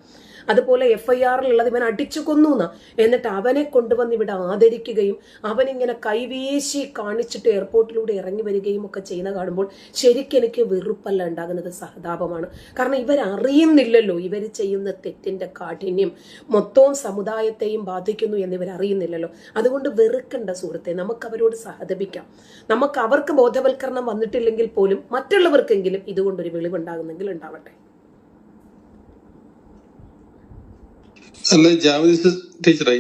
അതുപോലെ FIR-ലുള്ളത് ഇവൻ അടിച്ചു കൊന്നു എന്നാ. എന്നിട്ട് അവനെ കൊണ്ടുവന്ന് ഇവിടെ ആദരിക്കുകയും അവനിങ്ങനെ കൈവീശി കാണിച്ചിട്ട് എയർപോർട്ടിലൂടെ ഇറങ്ങി വരികയും ഒക്കെ ചെയ്യുന്ന കാണുമ്പോൾ ശരിക്കും എനിക്ക് വെറുപ്പല്ല ഉണ്ടാകുന്നത്, സഹതാപമാണ്. കാരണം ഇവരറിയുന്നില്ലല്ലോ ഇവർ ചെയ്യുന്ന തെറ്റിന്റെ കാഠിന്യം മൊത്തവും സമുദായത്തെയും ബാധിക്കുന്നു എന്നിവർ അറിയുന്നില്ലല്ലോ. അതുകൊണ്ട് വെറുക്കണ്ട സുഹൃത്തെ, നമുക്ക് അവരോട് സഹതപിക്കാം. നമുക്ക് അവർക്ക് ബോധവൽക്കരണം വന്നിട്ടില്ലെങ്കിൽ പോലും മറ്റുള്ളവർക്കെങ്കിലും ഇതുകൊണ്ടൊരു വെളിവുണ്ടാകുന്നെങ്കിൽ ഉണ്ടാവട്ടെ. അല്ല ജാവേദ് ടീച്ചറെ,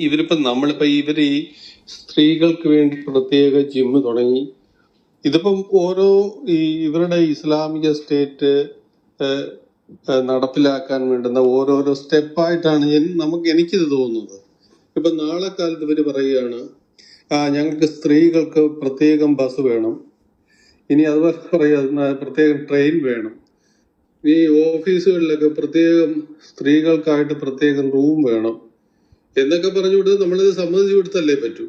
ഇവരിപ്പം നമ്മളിപ്പോ ഈ സ്ത്രീകൾക്ക് വേണ്ടി പ്രത്യേക ജിമ്മ് തുടങ്ങി. ഇതിപ്പം ഓരോ ഇവരുടെ ഇസ്ലാമിക സ്റ്റേറ്റ് നടപ്പിലാക്കാൻ വേണ്ടുന്ന ഓരോരോ സ്റ്റെപ്പായിട്ടാണ് എനിക്കിത് തോന്നുന്നത്. ഇപ്പൊ നാളെ കാലത്ത് ഇവര് പറയുകയാണ് ഞങ്ങൾക്ക് സ്ത്രീകൾക്ക് പ്രത്യേകം ബസ് വേണം, ഇനി അതുപോലെ പറയുക പ്രത്യേകം ട്രെയിൻ വേണം, ഈ ഓഫീസുകളിലൊക്കെ പ്രത്യേകം സ്ത്രീകൾക്കായിട്ട് പ്രത്യേകം റൂം വേണം എന്നൊക്കെ പറഞ്ഞു കൊടുത്ത് നമ്മളിത് സമ്മതിച്ചു കൊടുത്തല്ലേ പറ്റൂ.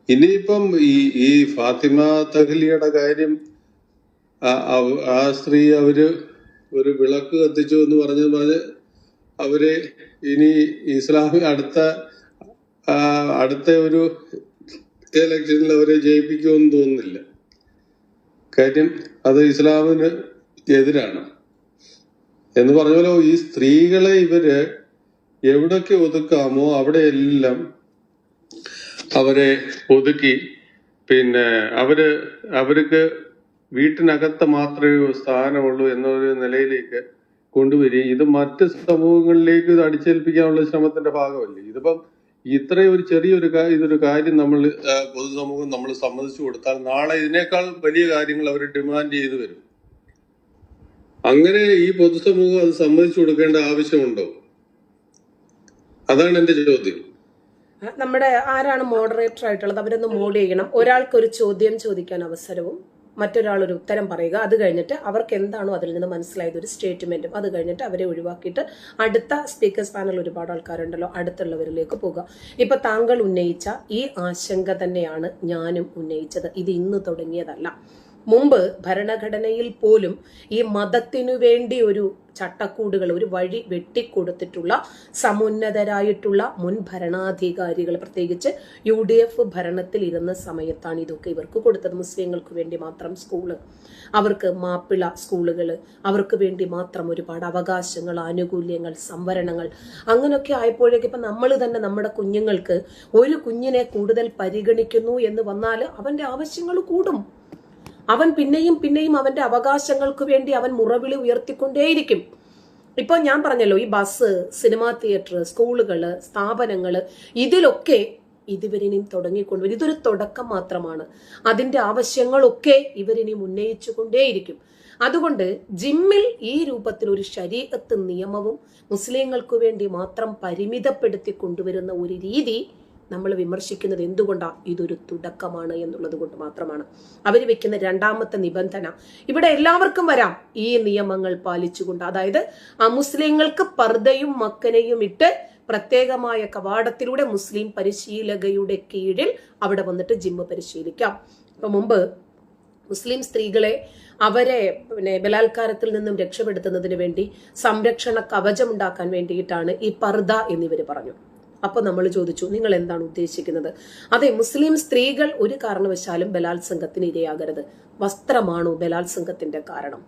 ഇനിയിപ്പം ഈ ഫാത്തിമ തഹ്ലിയുടെ കാര്യം, ആ സ്ത്രീ അവര് ഒരു വിളക്ക് കത്തിച്ചു എന്ന് പറഞ്ഞ് അവര് ഇനി ഇസ്ലാമിക അടുത്ത ഒരു ഇലക്ഷനിൽ അവരെ ജയിപ്പിക്കുമെന്ന് തോന്നുന്നില്ല. കാര്യം അത് ഇസ്ലാമിന് എതിരാണ് എന്ന് പറഞ്ഞ പോലെ ഈ സ്ത്രീകളെ ഇവര് എവിടൊക്കെ ഒതുക്കാമോ അവിടെയെല്ലാം അവരെ ഒതുക്കി പിന്നെ അവർക്ക് വീട്ടിനകത്ത് മാത്രമേ സ്ഥാനമുള്ളൂ എന്നൊരു നിലയിലേക്ക് കൊണ്ടുവരികയും ഇത് മറ്റ് സമൂഹങ്ങളിലേക്ക് ഇത് അടിച്ചേൽപ്പിക്കാനുള്ള ശ്രമത്തിന്റെ ഭാഗമല്ലേ. ഇതിപ്പം ഇത്രയും ഒരു ഇതൊരു കാര്യം നമ്മൾ പൊതുസമൂഹം നമ്മൾ സമ്മതിച്ചു കൊടുത്താൽ നാളെ ഇതിനേക്കാൾ വലിയ കാര്യങ്ങൾ അവർ ഡിമാൻഡ് ചെയ്ത് വരും. അങ്ങനെ ഈ പൊതുസമൂഹം അത് സമ്മതിച്ചു കൊടുക്കേണ്ട ആവശ്യമുണ്ടോ? അതാണ് എന്റെ ചോദ്യം. നമ്മുടെ ആരാണ് മോഡറേറ്റർ ആയിട്ടുള്ളത് അവരൊന്ന് മോഡ് ചെയ്യണം. ഒരാൾക്കൊരു ചോദ്യം ചോദിക്കാൻ അവസരവും മറ്റൊരാളൊരു ഉത്തരം പറയുക. അത് കഴിഞ്ഞിട്ട് അവർക്ക് എന്താണോ അതിൽ നിന്ന് മനസ്സിലായത് ഒരു സ്റ്റേറ്റ്മെന്റും, അത് കഴിഞ്ഞിട്ട് അവരെ ഒഴിവാക്കിയിട്ട് അടുത്ത സ്പീക്കേഴ്സ് പാനൽ ഒരുപാട് ആൾക്കാരുണ്ടല്ലോ അടുത്തുള്ളവരിലേക്ക് പോകുക. ഇപ്പൊ താങ്കൾ ഉന്നയിച്ച ഈ ആശങ്ക തന്നെയാണ് ഞാനും ഉന്നയിച്ചത്. ഇത് ഇന്ന് തുടങ്ങിയതല്ല. മുമ്പ് ഭരണഘടനയിൽ പോലും ഈ മതത്തിനു വേണ്ടി ഒരു ചട്ടക്കൂടുകൾ, ഒരു വഴി വെട്ടിക്കൊടുത്തിട്ടുള്ള സമുന്നതരായിട്ടുള്ള മുൻ ഭരണാധികാരികൾ, പ്രത്യേകിച്ച് UDF ഭരണത്തിൽ ഇരുന്ന സമയത്താണ് ഇതൊക്കെ ഇവർക്ക് കൊടുത്തത്. മുസ്ലിങ്ങൾക്ക് വേണ്ടി മാത്രം സ്കൂള്, അവർക്ക് മാപ്പിള സ്കൂളുകൾ, അവർക്ക് വേണ്ടി മാത്രം ഒരുപാട് അവകാശങ്ങൾ, ആനുകൂല്യങ്ങൾ, സംവരണങ്ങൾ, അങ്ങനെയൊക്കെ ആയപ്പോഴേക്ക് ഇപ്പം നമ്മൾ തന്നെ നമ്മുടെ കുഞ്ഞുങ്ങൾക്ക് ഒരു കുഞ്ഞിനെ കൂടുതൽ പരിഗണിക്കുന്നു എന്ന് വന്നാൽ അവന്റെ ആവശ്യങ്ങൾ കൂടും. അവൻ പിന്നെയും പിന്നെയും അവന്റെ അവകാശങ്ങൾക്ക് വേണ്ടി അവൻ മുറവിളി ഉയർത്തിക്കൊണ്ടേയിരിക്കും. ഇപ്പൊ ഞാൻ പറഞ്ഞല്ലോ, ഈ ബസ്, സിനിമാ തിയേറ്റർ, സ്കൂളുകള്, സ്ഥാപനങ്ങള്, ഇതിലൊക്കെ ഇവരിനിയും തുടങ്ങിക്കൊണ്ടുവരും. ഇതൊരു തുടക്കം മാത്രമാണ്. അതിന്റെ ആവശ്യങ്ങളൊക്കെ ഇവരിനിയും ഉന്നയിച്ചു കൊണ്ടേയിരിക്കും. അതുകൊണ്ട് ജിമ്മിൽ ഈ രൂപത്തിൽ ഒരു ശരീഅത്ത് നിയമവും മുസ്ലിങ്ങൾക്ക് വേണ്ടി മാത്രം പരിമിതപ്പെടുത്തി കൊണ്ടുവരുന്ന ഒരു രീതി നമ്മൾ വിമർശിക്കുന്നത് എന്തുകൊണ്ടാ? ഇതൊരു തുടക്കമാണ് എന്നുള്ളത് കൊണ്ട് മാത്രമാണ്. അവർ വെക്കുന്ന രണ്ടാമത്തെ നിബന്ധന, ഇവിടെ എല്ലാവർക്കും വരാം ഈ നിയമങ്ങൾ പാലിച്ചുകൊണ്ട്. അതായത് മുസ്ലിങ്ങൾക്ക് പർദ്ദയും മക്കനയും ഇട്ട് പ്രത്യേകമായ കവാടത്തിലൂടെ മുസ്ലിം പരിശീലകയുടെ കീഴിൽ അവിടെ വന്നിട്ട് ജിമ്മ് പരിശീലിക്കാം. ഇപ്പൊ മുമ്പ് മുസ്ലിം സ്ത്രീകളെ അവരെ ബലാത്കാരത്തിൽ നിന്നും രക്ഷപ്പെടുത്തുന്നതിന് വേണ്ടി സംരക്ഷണ കവചം ഉണ്ടാക്കാൻ വേണ്ടിയിട്ടാണ് ഈ പർദ്ദ എന്നിവർ പറഞ്ഞു. അപ്പൊ നമ്മൾ ചോദിച്ചു, നിങ്ങൾ എന്താണ് ഉദ്ദേശിക്കുന്നത്? അതെ, മുസ്ലിം സ്ത്രീകൾ ഒരു കാരണവശാലും ബലാത്സംഗത്തിന് ഇരയാകരുത്. വസ്ത്രമാണോ ബലാത്സംഗത്തിന്റെ കാരണം?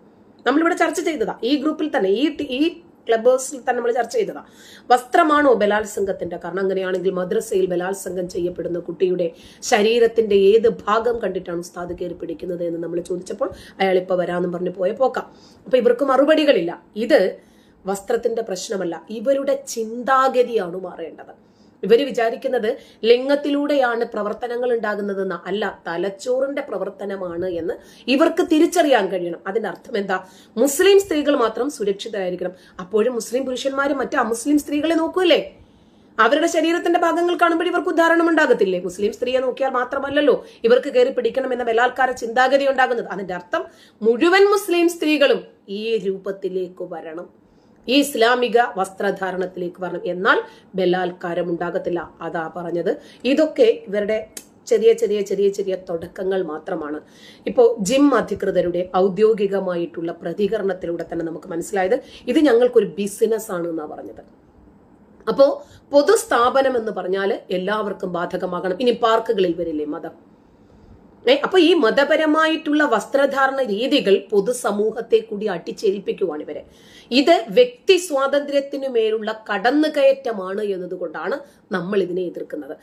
നമ്മളിവിടെ ചർച്ച ചെയ്തതാ, ഈ ഗ്രൂപ്പിൽ തന്നെ, ഈ ക്ലബ് ഹൗസിൽ തന്നെ നമ്മൾ ചർച്ച ചെയ്തതാ. വസ്ത്രമാണോ ബലാത്സംഗത്തിന്റെ കാരണം? അങ്ങനെയാണെങ്കിൽ മദ്രസയിൽ ബലാത്സംഗം ചെയ്യപ്പെടുന്ന കുട്ടിയുടെ ശരീരത്തിന്റെ ഏത് ഭാഗം കണ്ടിട്ടാണ് ഉസ്താദ് കയറി പിടിക്കുന്നത് എന്ന് നമ്മൾ ചോദിച്ചപ്പോൾ അയാൾ ഇപ്പൊ വരാമെന്നും പറഞ്ഞ് പോയ പോക്കാം. അപ്പൊ ഇവർക്ക് മറുപടികളില്ല. ഇത് വസ്ത്രത്തിന്റെ പ്രശ്നമല്ല, ഇവരുടെ ചിന്താഗതിയാണ് മാറേണ്ടത്. ഇവര് വിചാരിക്കുന്നത് ലിംഗത്തിലൂടെയാണ് പ്രവർത്തനങ്ങൾ ഉണ്ടാകുന്നതെന്ന അല്ല, തലച്ചോറിന്റെ പ്രവർത്തനമാണ് എന്ന് ഇവർക്ക് തിരിച്ചറിയാൻ കഴിയണം. അതിന്റെ അർത്ഥം എന്താ? മുസ്ലിം സ്ത്രീകൾ മാത്രം സുരക്ഷിതരായിരിക്കണം. അപ്പോഴും മുസ്ലിം പുരുഷന്മാരും മറ്റ് അമുസ്ലിം സ്ത്രീകളെ നോക്കൂലേ? അവരുടെ ശരീരത്തിന്റെ ഭാഗങ്ങൾ കാണുമ്പോൾ ഇവർക്ക് ഉദാഹരണം ഉണ്ടാകത്തില്ലേ? മുസ്ലിം സ്ത്രീയെ നോക്കിയാൽ മാത്രമല്ലല്ലോ ഇവർക്ക് കയറി പിടിക്കണം എന്ന ബലാത്കാര ചിന്താഗതി ഉണ്ടാകുന്നത്. അതിന്റെ അർത്ഥം മുഴുവൻ മുസ്ലിം സ്ത്രീകളും ഈ രൂപത്തിലേക്ക് വരണം, ഈ ഇസ്ലാമിക വസ്ത്രധാരണത്തിലേക്ക് വരണം. എന്നാൽ ബലാത്കാരം ഉണ്ടാകത്തില്ല. അതാ പറഞ്ഞത്. ഇതൊക്കെ ഇവരുടെ ചെറിയ ചെറിയ ചെറിയ ചെറിയ തുടക്കങ്ങൾ മാത്രമാണ്. ഇപ്പോൾ ജിം അധികൃതരുടെ ഔദ്യോഗികമായിട്ടുള്ള പ്രതികരണത്തിലൂടെ തന്നെ നമുക്ക് മനസ്സിലായത് ഇത് ഞങ്ങൾക്കൊരു ബിസിനസ് ആണ് എന്നാ പറഞ്ഞത്. അപ്പോ പൊതുസ്ഥാപനം എന്ന് പറഞ്ഞാൽ എല്ലാവർക്കും ബാധകമാകണം. ഇനി പാർക്കുകളിൽ വരില്ലേ മതം? അപ്പൊ ഈ മതപരമായിട്ടുള്ള വസ്ത്രധാരണ രീതികൾ പൊതുസമൂഹത്തെ കൂടി അടിച്ചേൽപ്പിക്കുവാണ് ഇവരെ. ഇത് വ്യക്തി സ്വാതന്ത്ര്യത്തിനു മേലുള്ള കടന്നുകയറ്റമാണ് എന്നതുകൊണ്ടാണ് നമ്മൾ ഇതിനെ എതിർക്കുന്നത്.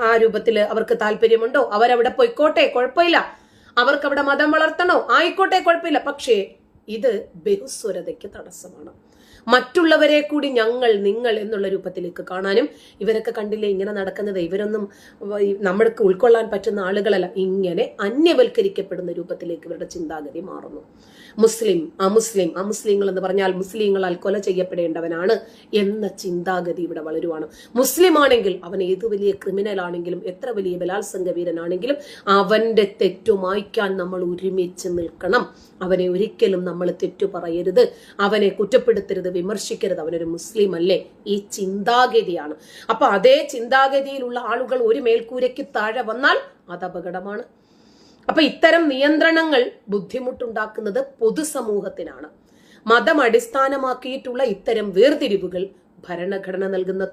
ആ രൂപത്തിൽ അവർക്ക് താല്പര്യമുണ്ടോ? അവരവിടെ പോയിക്കോട്ടെ, കുഴപ്പമില്ല. അവർക്ക് അവിടെ മതം വളർത്തണോ? ആയിക്കോട്ടെ, കുഴപ്പമില്ല. പക്ഷേ ഇത് ബഹുസ്വരതയ്ക്ക് തടസ്സമാണ്. മറ്റുള്ളവരെ കൂടി ഞങ്ങൾ, നിങ്ങൾ എന്നുള്ള രൂപത്തിലേക്ക് കാണാനും ഇവരൊക്കെ കണ്ടില്ലേ ഇങ്ങനെ നടക്കുന്നത്? ഇവരൊന്നും നമ്മൾക്ക് ഉൾക്കൊള്ളാൻ പറ്റുന്ന ആളുകളല്ല. ഇങ്ങനെ അന്യവൽക്കരിക്കപ്പെടുന്ന രൂപത്തിലേക്ക് ഇവരുടെ ചിന്താഗതി മാറുന്നു. മുസ്ലിം, അമുസ്ലിങ്ങൾ എന്ന് പറഞ്ഞാൽ മുസ്ലിങ്ങളാൽ കൊല ചെയ്യപ്പെടേണ്ടവനാണ് എന്ന ചിന്താഗതി ഇവിടെ വളരുവാണ്. മുസ്ലിം ആണെങ്കിൽ അവൻ ഏത് വലിയ ക്രിമിനൽ ആണെങ്കിലും എത്ര വലിയ ബലാത്സംഗ വീരനാണെങ്കിലും അവന്റെ തെറ്റു മായ്ക്കാൻ നമ്മൾ ഒരുമിച്ച് നിൽക്കണം. അവനെ ഒരിക്കലും നമ്മൾ തെറ്റു പറയരുത്, അവനെ കുറ്റപ്പെടുത്തരുത്, വിമർശിക്കരുത്. അവനൊരു മുസ്ലിം അല്ലേ? ഈ ചിന്താഗതിയാണ്. അപ്പൊ അതേ ചിന്താഗതിയിലുള്ള ആളുകൾ ഒരു മേൽക്കൂരയ്ക്ക് താഴെ വന്നാൽ അത് അപകടമാണ്. അപ്പൊ ഇത്തരം നിയന്ത്രണങ്ങൾ ബുദ്ധിമുട്ടുണ്ടാക്കുന്നത് പൊതുസമൂഹത്തിനാണ്. മതം അടിസ്ഥാനമാക്കിയിട്ടുള്ള ഇത്തരം വേർതിരിവുകൾ ഭരണഘടന നൽകുന്ന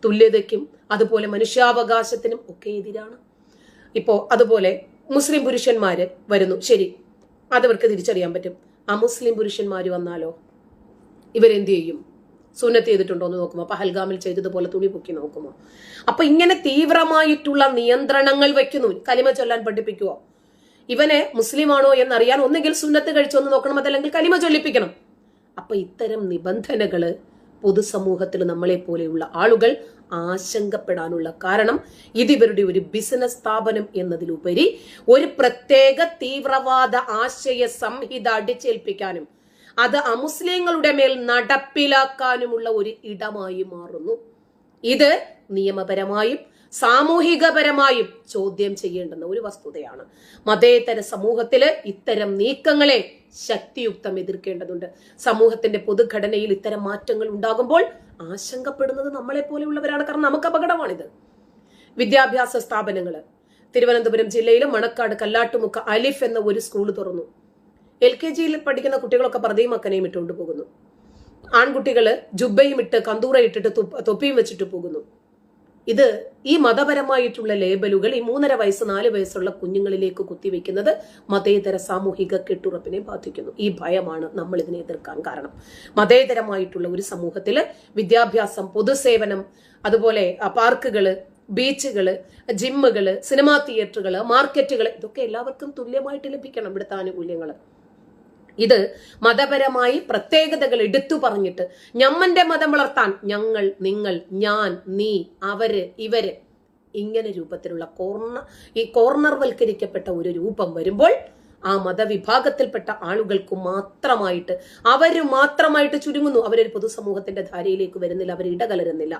തുല്യതയ്ക്കും അതുപോലെ മനുഷ്യാവകാശത്തിനും ഒക്കെ എതിരാണ്. ഇപ്പോ അതുപോലെ മുസ്ലിം പുരുഷന്മാര് വരുന്നു, ശരി, അതവർക്ക് തിരിച്ചറിയാൻ പറ്റും. അമുസ്ലിം പുരുഷന്മാര് വന്നാലോ ഇവരെന്ത് ചെയ്യും? സുന്നത്ത് ചെയ്തിട്ടുണ്ടോ എന്ന് നോക്കുമോ? പഹൽഗാമിൽ ചെയ്തതുപോലെ തുണി പൊക്കി നോക്കുമോ? അപ്പൊ ഇങ്ങനെ തീവ്രമായിട്ടുള്ള നിയന്ത്രണങ്ങൾ വെക്കുന്നു. കലിമ ചൊല്ലാൻ പഠിപ്പിക്കുവോ? ഇവനെ മുസ്ലിം ആണോ എന്നറിയാൻ ഒന്നുകിൽ സുന്നത്ത് കഴിച്ചൊന്ന് നോക്കണം, അതല്ലെങ്കിൽ കലിമ ചൊല്ലിപ്പിക്കണം. അപ്പൊ ഇത്തരം നിബന്ധനകള് പൊതുസമൂഹത്തിൽ നമ്മളെ പോലെയുള്ള ആളുകൾ ആശങ്കപ്പെടാനുള്ള കാരണം ഇതിവരുടെ ഒരു ബിസിനസ് സ്ഥാപനം എന്നതിലുപരി ഒരു പ്രത്യേക തീവ്രവാദ ആശയ സംഹിത അടിച്ചേൽപ്പിക്കാനും അത് അമുസ്ലിങ്ങളുടെ മേൽ നടപ്പിലാക്കാനുമുള്ള ഒരു ഇടമായി മാറുന്നു. ഇത് നിയമപരമായും സാമൂഹികപരമായും ചോദ്യം ചെയ്യേണ്ടുന്ന ഒരു വസ്തുതയാണ്. മതേതര സമൂഹത്തില് ഇത്തരം നീക്കങ്ങളെ ശക്തിയുക്തം എതിർക്കേണ്ടതുണ്ട്. സമൂഹത്തിന്റെ പൊതുഘടനയിൽ ഇത്തരം മാറ്റങ്ങൾ ഉണ്ടാകുമ്പോൾ ആശങ്കപ്പെടുന്നത് നമ്മളെ പോലെയുള്ളവരാണ്. കാരണം നമുക്ക് അപകടമാണിത്. വിദ്യാഭ്യാസ സ്ഥാപനങ്ങള്, തിരുവനന്തപുരം ജില്ലയിലെ മണക്കാട് കല്ലാട്ടുമുക്ക അലിഫ് എന്ന ഒരു സ്കൂൾ തുറന്നു. LKG പഠിക്കുന്ന കുട്ടികളൊക്കെ പർദ്ദയും മക്കനെയും ഇട്ടുകൊണ്ട് പോകുന്നു. ആൺകുട്ടികള് ജുബയും ഇട്ട് കന്തൂറ ഇട്ടിട്ട് തൊപ്പിയും വെച്ചിട്ട് പോകുന്നു. ഇത് ഈ മതപരമായിട്ടുള്ള ലേബലുകൾ ഈ 3.5 വയസ്സ് 4 വയസ്സുള്ള കുഞ്ഞുങ്ങളിലേക്ക് കുത്തിവെക്കുന്നത് മതേതര സാമൂഹിക കെട്ടുറപ്പിനെ ബാധിക്കുന്നു. ഈ ഭയമാണ് നമ്മൾ ഇതിനെ എതിർക്കാൻ കാരണം. മതേതരമായിട്ടുള്ള ഒരു സമൂഹത്തില് വിദ്യാഭ്യാസം, പൊതുസേവനം, അതുപോലെ പാർക്കുകള്, ബീച്ചുകള്, ജിമ്മുകള്, സിനിമാ തിയേറ്ററുകള്, മാർക്കറ്റുകള്, ഇതൊക്കെ എല്ലാവർക്കും തുല്യമായിട്ട് ലഭിക്കണം. ഇവിടുത്തെ ആനുകൂല്യങ്ങള് ഇത് മതപരമായി പ്രത്യേകതകൾ എടുത്തു പറഞ്ഞിട്ട് ഞമ്മന്റെ മതം വളർത്താൻ ഞങ്ങൾ, നിങ്ങൾ, ഞാൻ, നീ, അവര്, ഇവര് ഇങ്ങനെ രൂപത്തിലുള്ള കോർണർവൽക്കരിക്കപ്പെട്ട ഒരു രൂപം വരുമ്പോൾ ആ മതവിഭാഗത്തിൽപ്പെട്ട ആളുകൾക്ക് മാത്രമായിട്ട് അവര് മാത്രമായിട്ട് ചുരുങ്ങുന്നു. അവരൊരു പൊതുസമൂഹത്തിന്റെ ധാരയിലേക്ക് വരുന്നില്ല, അവർ ഇടകലരുന്നില്ല.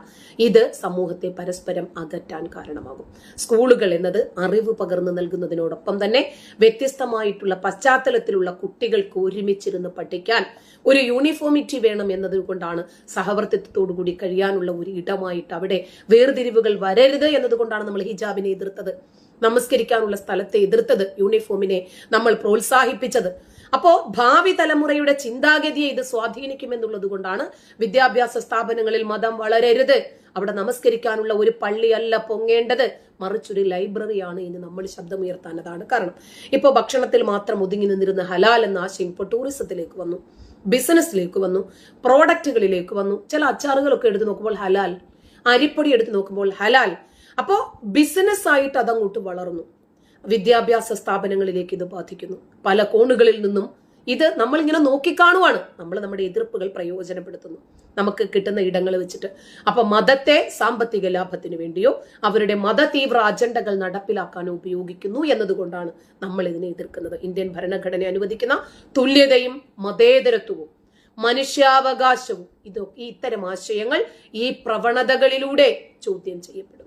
ഇത് സമൂഹത്തെ പരസ്പരം അകറ്റാൻ കാരണമാകും. സ്കൂളുകൾ എന്നത് അറിവ് പകർന്നു നൽകുന്നതിനോടൊപ്പം തന്നെ വ്യത്യസ്തമായിട്ടുള്ള പശ്ചാത്തലത്തിലുള്ള കുട്ടികൾക്ക് ഒരുമിച്ചിരുന്ന് പഠിക്കാൻ ഒരു യൂണിഫോമിറ്റി വേണം എന്നതുകൊണ്ടാണ് സഹവർത്തിത്വത്തോടുകൂടി കഴിയാനുള്ള ഒരു ഇടമായിട്ട് അവിടെ വേർതിരിവുകൾ വരരുത് എന്നതുകൊണ്ടാണ് നമ്മൾ ഹിജാബിനെ എതിർത്തത്, നമസ്കരിക്കാനുള്ള സ്ഥലത്തെ എതിർത്തത്, യൂണിഫോമിനെ നമ്മൾ പ്രോത്സാഹിപ്പിച്ചത്. അപ്പോ ഭാവി തലമുറയുടെ ചിന്താഗതിയെ ഇത് സ്വാധീനിക്കുമെന്നുള്ളത് കൊണ്ടാണ് വിദ്യാഭ്യാസ സ്ഥാപനങ്ങളിൽ മതം വളരരുത്, അവിടെ നമസ്കരിക്കാനുള്ള ഒരു പള്ളിയല്ല പൊങ്ങേണ്ടത്, മറിച്ചൊരു ലൈബ്രറിയാണ് ഇനി നമ്മൾ ശബ്ദമുയർത്താൻ. അതാണ് കാരണം. ഇപ്പൊ ഭക്ഷണത്തിൽ മാത്രം ഒതുങ്ങി നിന്നിരുന്ന ഹലാൽ എന്ന ആശയം ഇപ്പോൾ ടൂറിസത്തിലേക്ക് വന്നു, ബിസിനസ്സിലേക്ക് വന്നു, പ്രോഡക്റ്റുകളിലേക്ക് വന്നു. ചില അച്ചാറുകളൊക്കെ എടുത്ത് നോക്കുമ്പോൾ ഹലാൽ, അരിപ്പൊടി എടുത്ത് നോക്കുമ്പോൾ ഹലാൽ. അപ്പോ ബിസിനസ് ആയിട്ട് അതങ്ങോട്ട് വളർന്നു. വിദ്യാഭ്യാസ സ്ഥാപനങ്ങളിലേക്ക് ഇത് ബാധിക്കുന്നു. പല കോണുകളിൽ നിന്നും ഇത് നമ്മളിങ്ങനെ നോക്കിക്കാണുവാണ്. നമ്മൾ നമ്മുടെ എതിർപ്പുകൾ പ്രയോജനപ്പെടുത്തുന്നു നമുക്ക് കിട്ടുന്ന ഇടങ്ങൾ വെച്ചിട്ട്. അപ്പൊ മതത്തെ സാമ്പത്തിക ലാഭത്തിന് വേണ്ടിയോ അവരുടെ മതതീവ്ര അജണ്ടകൾ നടപ്പിലാക്കാനോ ഉപയോഗിക്കുന്നു എന്നതുകൊണ്ടാണ് നമ്മൾ ഇതിനെ എതിർക്കുന്നത്. ഇന്ത്യൻ ഭരണഘടന അനുവദിക്കുന്ന തുല്യതയും മതേതരത്വവും മനുഷ്യാവകാശവും ഇത്തരം ആശയങ്ങൾ ഈ പ്രവണതകളിലൂടെ ചോദ്യം ചെയ്യപ്പെടുന്നു.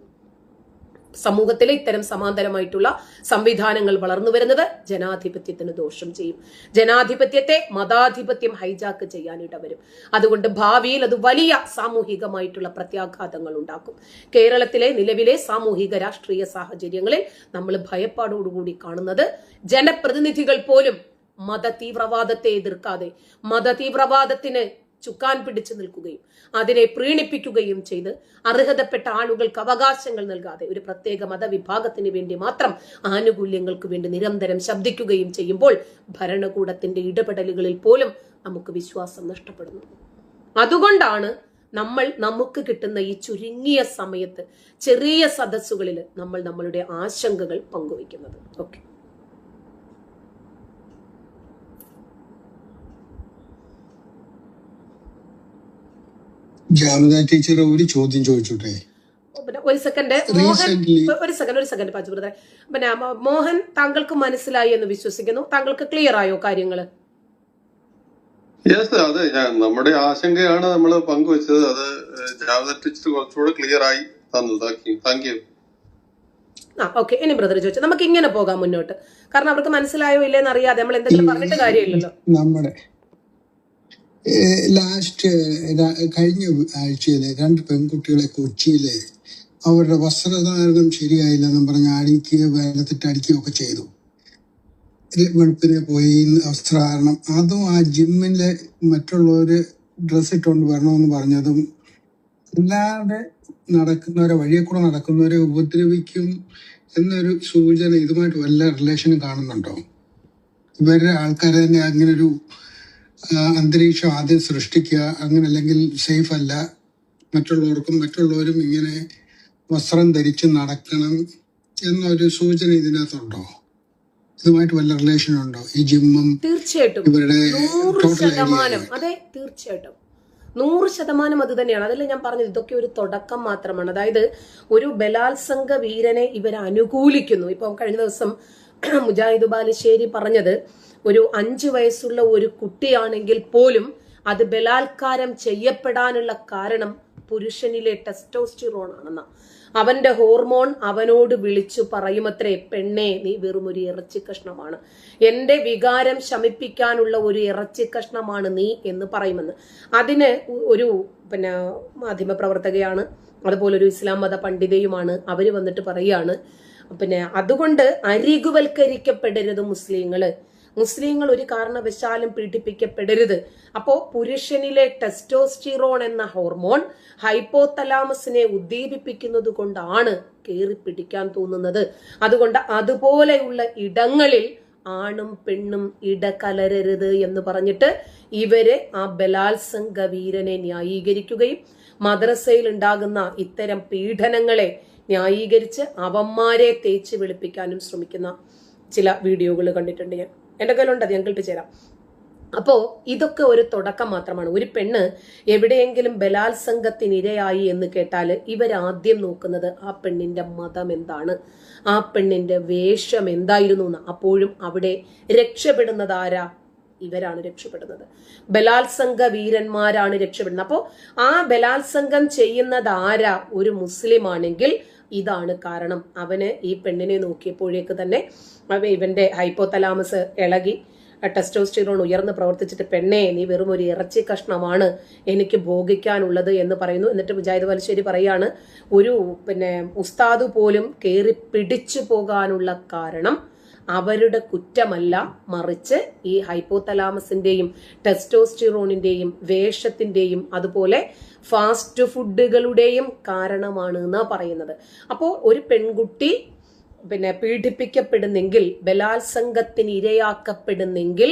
സമൂഹത്തിലെ ഇത്തരം സമാന്തരമായിട്ടുള്ള സംവിധാനങ്ങൾ വളർന്നു വരുന്നത് ജനാധിപത്യത്തിന് ദോഷം ചെയ്യും. ജനാധിപത്യത്തെ മതാധിപത്യം ഹൈജാക്ക് ചെയ്യാൻ ഇടവരും. അതുകൊണ്ട് ഭാവിയിൽ അത് വലിയ സാമൂഹികമായിട്ടുള്ള പ്രത്യാഘാതങ്ങൾ ഉണ്ടാക്കും. കേരളത്തിലെ നിലവിലെ സാമൂഹിക രാഷ്ട്രീയ സാഹചര്യങ്ങളിൽ നമ്മൾ ഭയപ്പാടോടുകൂടി കാണുന്നത് ജനപ്രതിനിധികൾ പോലും മതതീവ്രവാദത്തെ എതിർക്കാതെ മതതീവ്രവാദത്തിന് ചുക്കാൻ പിടിച്ചു നിൽക്കുകയും അതിനെ പ്രീണിപ്പിക്കുകയും ചെയ്ത് അർഹതപ്പെട്ട ആളുകൾക്ക് അവകാശങ്ങൾ നൽകാതെ ഒരു പ്രത്യേക മതവിഭാഗത്തിന് വേണ്ടി മാത്രം ആനുകൂല്യങ്ങൾക്ക് വേണ്ടി നിരന്തരം ശബ്ദിക്കുകയും ചെയ്യുമ്പോൾ ഭരണകൂടത്തിന്റെ ഇടപെടലുകളിൽ പോലും നമുക്ക് വിശ്വാസം നഷ്ടപ്പെടുന്നു. അതുകൊണ്ടാണ് നമ്മൾ നമുക്ക് കിട്ടുന്ന ഈ ചുരുങ്ങിയ സമയത്ത് ചെറിയ സദസ്സുകളിൽ നമ്മൾ നമ്മളുടെ ആശങ്കകൾ പങ്കുവയ്ക്കുന്നത്. ഓക്കെ, ജാമിദ ടീച്ചർ ഒരു ചോദ്യം ചോദിച്ചോട്ടെ? ഒരു സെക്കൻഡ് പാച്ചു ബ്രദറെ. പിന്നെ മോഹൻ, താങ്കൾക്ക് മനസ്സിലായി എന്ന് വിശ്വസിക്കുന്നു. താങ്കൾക്ക് ക്ലിയർ ആയോ കാര്യങ്ങള്? യെസ്, അതെ, നമ്മുടെ ആശങ്കയാണ് നമ്മൾ പങ്കുവെച്ചത്. അത് ജാമിദ ടീച്ചർ കുറച്ചുകൂടെ ക്ലിയർ ആയി തന്നു. Thank you. ഓക്കെ, ഇനി ബ്രദർ ചോദിച്ചു നമുക്ക് ഇങ്ങനെ പോകാം മുന്നോട്ട്. കാരണം അവർക്ക് മനസ്സിലായോ ഇല്ലെന്ന് അറിയാതെ നമ്മൾ എന്തെങ്കിലും പറഞ്ഞിട്ട് കാര്യമില്ലല്ലോ. നമ്മുടെ ലാസ്റ്റ് കഴിഞ്ഞ ആഴ്ചയില് 2 പെൺകുട്ടികളെ കൊച്ചിയില് അവരുടെ വസ്ത്രധാരണം ശരിയായില്ലെന്നും പറഞ്ഞ് അടിക്കുകയോ വേലത്തിട്ട് അടിക്കുകയോ ഒക്കെ ചെയ്തു. വെളുപ്പിനെ പോയി വസ്ത്രധാരണം, അതും ആ ജിമ്മില് മറ്റുള്ളവര് ഡ്രസ് ഇട്ടുകൊണ്ട് വരണമെന്ന് പറഞ്ഞതും അല്ലാതെ നടക്കുന്നവരെ, വഴിയെ കൂടെ നടക്കുന്നവരെ ഉപദ്രവിക്കും എന്നൊരു സൂചന ഇതുമായിട്ട് വല്ല റിലേഷനും കാണുന്നുണ്ടോ? ഇവരുടെ ആൾക്കാരെ തന്നെ അങ്ങനൊരു അന്തരീക്ഷം ആദ്യം സൃഷ്ടിക്കുക, അങ്ങനെ അല്ലെങ്കിൽ സേഫ് അല്ല, മറ്റുള്ളവരും ഇങ്ങനെ വസ്ത്രം ധരിച്ച് നടക്കണം എന്നൊരു സൂചന ഇതിനകത്തുണ്ടോ? ഇതുമായിട്ട് വല്ല റിലേഷൻ ഉണ്ടോ ഈ ജിമ്മും? തീർച്ചയായിട്ടും ഇവരുടെ 100%. അതെ, തീർച്ചയായിട്ടും 100% അത് തന്നെയാണ്. അതല്ല ഞാൻ പറഞ്ഞത്, ഇതൊക്കെ ഒരു തുടക്കം മാത്രമാണ്. അതായത് ഒരു ബലാത്സംഗ വീരനെ ഇവർ അനുകൂലിക്കുന്നു. ഇപ്പം കഴിഞ്ഞ ദിവസം മുജാഹിദ് ബാലുശ്ശേരി പറഞ്ഞത് ഒരു 5 വയസ്സുള്ള ഒരു കുട്ടിയാണെങ്കിൽ പോലും അത് ബലാത്കാരം ചെയ്യപ്പെടാനുള്ള കാരണം പുരുഷനിലെ ടെസ്റ്റോസ്റ്റിറോൺ ആണെന്ന. അവന്റെ ഹോർമോൺ അവനോട് വിളിച്ചു പറയുമത്രേ, പെണ്ണെ നീ വെറും ഒരു ഇറച്ചി കഷ്ണമാണ്, എന്റെ വികാരം ശമിപ്പിക്കാനുള്ള ഒരു ഇറച്ചി കഷ്ണമാണ് നീ എന്ന് പറയുമെന്ന്. അതിന് ഒരു മാധ്യമ പ്രവർത്തകയാണ്, അതുപോലെ ഒരു ഇസ്ലാം മത പണ്ഡിതയുമാണ്. അവര് വന്നിട്ട് പറയാണ്, പിന്നെ അതുകൊണ്ട് അരികുവൽക്കരിക്കപ്പെടരുത് മുസ്ലിങ്ങൾ ഒരു കാരണവശാലും പീഡിപ്പിക്കപ്പെടരുത്. അപ്പോ പുരുഷനിലെ ടെസ്റ്റോസ്റ്റിറോൺ എന്ന ഹോർമോൺ ഹൈപ്പോതലാമസിനെ ഉദ്ദീപിപ്പിക്കുന്നത് കൊണ്ടാണ് കയറി പിടിക്കാൻ തോന്നുന്നത്. അതുകൊണ്ട് അതുപോലെയുള്ള ഇടങ്ങളിൽ ആണും പെണ്ണും ഇടകലരരുത് എന്ന് പറഞ്ഞിട്ട് ഇവര് ആ ബലാത്സംഗ വീരനെ ന്യായീകരിക്കുകയും മദ്രസയിൽ ഉണ്ടാകുന്ന ഇത്തരം പീഡനങ്ങളെ ന്യായീകരിച്ച് അവന്മാരെ തേച്ച് വെളുപ്പിക്കാനും ശ്രമിക്കുന്ന ചില വീഡിയോകൾ കണ്ടിട്ടുണ്ട്. ഞാൻ എന്റെ കയ്യിലുണ്ട്, അത് ഞാൻ കേൾപ്പിച്ചു തരാം. അപ്പോ ഇതൊക്കെ ഒരു തുടക്കം മാത്രമാണ്. ഒരു പെണ്ണ് എവിടെയെങ്കിലും ബലാത്സംഗത്തിനിരയായി എന്ന് കേട്ടാൽ ഇവരാദ്യം നോക്കുന്നത് ആ പെണ്ണിന്റെ മതം എന്താണ്, ആ പെണ്ണിന്റെ വേഷം എന്തായിരുന്നു എന്ന്. അപ്പോഴും അവിടെ രക്ഷപ്പെടുന്നത് ആരാ? ഇവരാണ് രക്ഷപ്പെടുന്നത്. ബലാത്സംഗ വീരന്മാരാണ് രക്ഷപ്പെടുന്നത്. അപ്പോ ആ ബലാത്സംഗം ചെയ്യുന്നത് ആരാ? ഒരു മുസ്ലിം ആണെങ്കിൽ ഇതാണ് കാരണം. അവന് ഈ പെണ്ണിനെ നോക്കിയപ്പോഴേക്ക് തന്നെ ഇവന്റെ ഹൈപ്പോതലാമസ് ഇളകി, ടെസ്റ്റോസ്റ്റിറോൺ ഉയർന്ന് പ്രവർത്തിച്ചിട്ട് പെണ്ണെ നീ വെറും ഒരു ഇറച്ചി കഷ്ണമാണ് എനിക്ക് ഭോഗിക്കാനുള്ളത് എന്ന് പറയുന്നു. എന്നിട്ട് മുജാഹിദ് വലശ്ശേരി പറയാണ്, ഒരു ഉസ്താദ് പോലും കയറി പിടിച്ചു പോകാനുള്ള കാരണം അവരുടെ കുറ്റമല്ല, മറിച്ച് ഈ ഹൈപ്പോതലാമസിന്റെയും ടെസ്റ്റോസ്റ്റിറോണിന്റെയും വേഷത്തിന്റെയും അതുപോലെ ഫാസ്റ്റ് ഫുഡുകളുടെയും കാരണമാണ് എന്നാ പറയുന്നത്. അപ്പോൾ ഒരു പെൺകുട്ടി പീഡിപ്പിക്കപ്പെടുന്നെങ്കിൽ, ബലാത്സംഗത്തിന് ഇരയാക്കപ്പെടുന്നെങ്കിൽ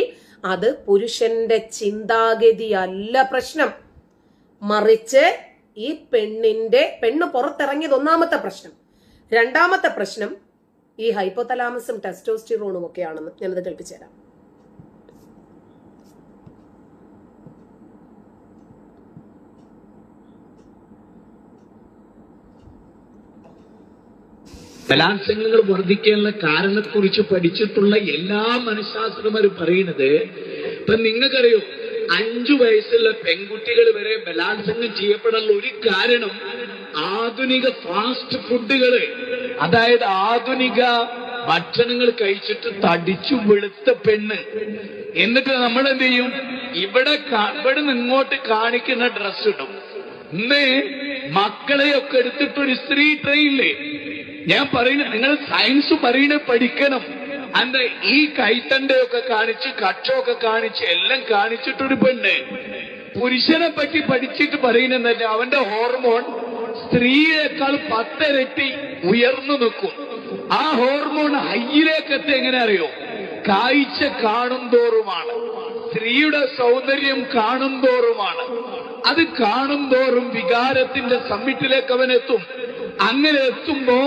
അത് പുരുഷന്റെ ചിന്താഗതിയല്ല പ്രശ്നം, മറിച്ച് ഈ പെണ്ണ് പുറത്തിറങ്ങിയത് ഒന്നാമത്തെ പ്രശ്നം. രണ്ടാമത്തെ പ്രശ്നം ഈ ഹൈപ്പോതലാമസും ടെസ്റ്റോസ്റ്റിറോണും ഒക്കെയാണെന്ന് ഞാനത് കേൾപ്പിച്ചു തരാം. ബലാത്സംഗങ്ങൾ വർദ്ധിക്കാനുള്ള കാരണത്തെക്കുറിച്ച് പഠിച്ചിട്ടുള്ള എല്ലാ മനഃശാസ്ത്രജ്ഞരും പറയുന്നത്, ഇപ്പൊ നിങ്ങൾക്കറിയോ 5 വയസ്സുള്ള പെൺകുട്ടികൾ വരെ ബലാത്സംഗം ചെയ്യപ്പെടാനുള്ള ഒരു കാരണം ആധുനിക ഫാസ്റ്റ് ഫുഡുകള്, അതായത് ആധുനിക ഭക്ഷണങ്ങൾ കഴിച്ചിട്ട് തടിച്ചു വെളുത്ത പെണ്ണ്. എന്നിട്ട് നമ്മൾ എന്ത് ചെയ്യും? ഇവിടെ ഇങ്ങോട്ട് കാണിക്കുന്ന ഡ്രസ് ഇടും. ഇന്ന് മക്കളെയൊക്കെ എടുത്തിട്ടൊരു സ്ത്രീ ട്രെയിനില്ലേ, ഞാൻ പറയുന്നത് നിങ്ങൾ സയൻസ് പറയുന്നത് പഠിക്കണം. അന്ന് ഈ കൈത്തണ്ടയൊക്കെ കാണിച്ച് കക്ഷമൊക്കെ കാണിച്ച് എല്ലാം കാണിച്ചിട്ടൊരു പെണ്ണ് പുരുഷനെ പറ്റി പഠിച്ചിട്ട് പറയുന്നത് അവന്റെ ഹോർമോൺ സ്ത്രീയേക്കാൾ 10 ഇരട്ടി ഉയർന്നു നിൽക്കും. ആ ഹോർമോൺ ഹൈയിലേക്കെത്തി എങ്ങനെ അറിയോ? കാഴ്ച കാണും തോറുമാണ്, സ്ത്രീയുടെ സൗന്ദര്യം കാണും തോറുമാണ്. അത് കാണും തോറും വികാരത്തിന്റെ സമ്മിറ്റിലേക്ക് അവൻ എത്തും. അങ്ങനെ എത്തുമ്പോ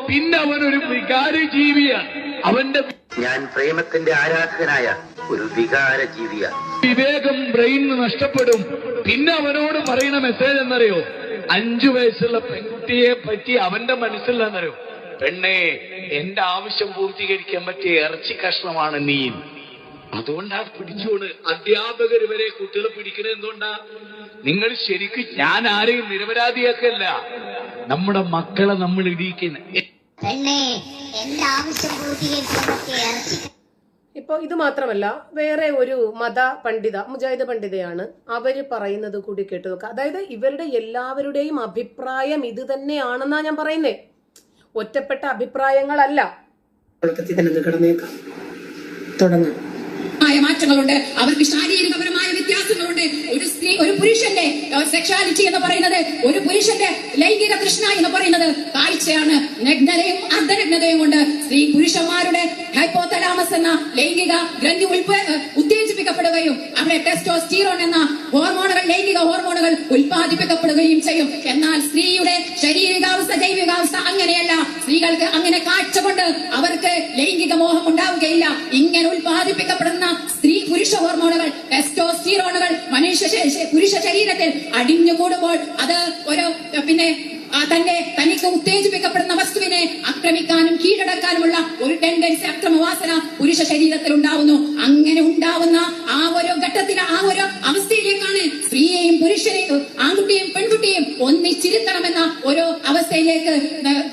പിന്നെ അവനൊരു വികാര ജീവിയാണ്. അവന്റെ ഞാൻ പ്രേമത്തിന്റെ ആരാധകനായ ഒരു വികാര ജീവിയാണ്. വിവേകം ബ്രെയിനിന് നഷ്ടപ്പെടും. പിന്നെ അവനോട് പറയുന്ന മെസ്സേജ് എന്നറിയോ? 5 വയസ്സുള്ള പെൺകുട്ടിയെ പറ്റി അവന്റെ മനസ്സിലെന്നറിയോ? പെണ്ണേ, എന്റെ ആവശ്യം പൂർത്തീകരിക്കാൻ പറ്റിയ ഇറച്ചി കഷ്ണമാണ് നീ. അതുകൊണ്ടാ പിടിച്ചോട് അധ്യാപകർ വരെ കുട്ടികളെ പിടിക്കുന്നത്. എന്തുകൊണ്ടാ? നിങ്ങൾ ശരിക്കും, ഞാൻ ആരെയും നിരപരാധിയാക്കല്ല, നമ്മുടെ മക്കളെ നമ്മൾ ഇടിയിക്കുന്നത്. ഇപ്പൊ ഇത് മാത്രമല്ല, വേറെ ഒരു മുജാഹിദ് പണ്ഡിതയാണ്, അവര് പറയുന്നത് കൂടി കേട്ടു നോക്കുക. അതായത് ഇവരുടെ എല്ലാവരുടെയും അഭിപ്രായം ഇത് തന്നെയാണെന്നാ ഞാൻ പറയുന്നേ, ഒറ്റപ്പെട്ട അഭിപ്രായങ്ങളല്ല. തുടങ്ങാം. മാറ്റങ്ങളുണ്ട്, അവർക്ക് ശാരീരികപരമായ വ്യത്യാസങ്ങളുണ്ട്. ഒരു പുരുഷന്റെ സെക്ഷുവാലിറ്റി എന്ന് പറയുന്നത്, ഒരു പുരുഷന്റെ ലൈംഗിക തൃഷ്ണ എന്ന് പറയുന്നത് കാഴ്ചയാണ്. നഗ്നതയും അർദ്ധനഗ്നതയും കൊണ്ട് പുരുഷന്മാരുടെ ഹൈപ്പോതലാമസ് എന്ന ലൈംഗിക ഗ്രന്ഥി ഉത്തേജിപ്പിക്കപ്പെടുകയും അവിടെ ടെസ്റ്റോസ്റ്റിറോൺ എന്ന ഹോർമോണുകൾ, ലൈംഗിക ഹോർമോണുകൾ ഉൽപ്പാദിപ്പിക്കപ്പെടുകയും ചെയ്യും. എന്നാൽ സ്ത്രീയുടെ ശാരീരികാവസ്ഥ, ജൈവികാവസ്ഥ അങ്ങനെയല്ല. സ്ത്രീകൾക്ക് അങ്ങനെ കാഴ്ച കൊണ്ട് അവർക്ക് ലൈംഗിക മോഹം ഉണ്ടാവുകയില്ല. ഇങ്ങനെ ഉൽപ്പാദിപ്പിക്കപ്പെടുന്ന പുരുഷ ഹോർമോണുകൾ, ടെസ്റ്റോസ്റ്റിറോണുകൾ പുരുഷ ശരീരത്തിൽ അടിഞ്ഞുകൂടുമ്പോൾ അത് ഒരു തനിക്ക് ഉത്തേജിപ്പിക്കപ്പെടുന്ന വസ്തുവിനെ ആക്രമിക്കാനും കീഴടക്കാനുമുള്ള ഒരു ടെൻഡൻസി, അക്രമവാസന പുരുഷ ശരീരത്തിൽ ഉണ്ടാവുന്നു. അങ്ങനെ ഉണ്ടാവുന്ന ആ ഒരു ഘട്ടത്തിൽ, ആ ഒരു അവസ്ഥയിലേക്കാണ് സ്ത്രീയെയും പുരുഷനെയും, ആൺകുട്ടിയെയും പെൺകുട്ടിയെയും ഒന്നിച്ചിരുത്തണമെന്ന ഒരു അവസ്ഥയിലേക്ക്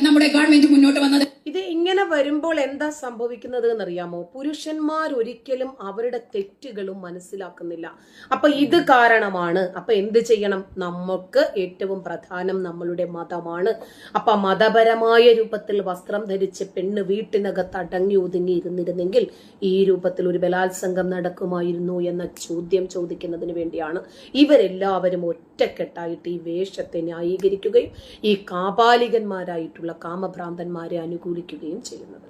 നമ്മുടെ ഗവൺമെന്റ് മുന്നോട്ട് വന്നത്. ഇത് ഇങ്ങനെ വരുമ്പോൾ എന്താ എന്താ സംഭവിക്കുന്നത് എന്നറിയാമോ? പുരുഷന്മാർ ഒരിക്കലും അവരുടെ തെറ്റുകളും മനസ്സിലാക്കുന്നില്ല. അപ്പൊ ഇത് കാരണമാണ്. അപ്പൊ എന്ത് ചെയ്യണം? നമുക്ക് ഏറ്റവും പ്രധാനം നമ്മളുടെ മതമാണ്. അപ്പൊ മതപരമായ രൂപത്തിൽ വസ്ത്രം ധരിച്ച് പെണ്ണ് വീട്ടിനകത്ത് അടങ്ങി ഒതുങ്ങി ഇരുന്നിരുന്നെങ്കിൽ ഈ രൂപത്തിൽ ഒരു ബലാത്സംഗം നടക്കുമായിരുന്നു എന്ന ചോദ്യം ചോദിക്കുന്നതിന് വേണ്ടിയാണ് ഇവരെല്ലാവരും ഒറ്റക്കെട്ടായിട്ട് ഈ വേഷത്തെ ന്യായീകരിക്കുകയും ഈ കാപാലികന്മാരായിട്ടുള്ള കാമഭ്രാന്തന്മാരെ അനുകൂലിക്കുകയും ചെയ്യുന്നത്.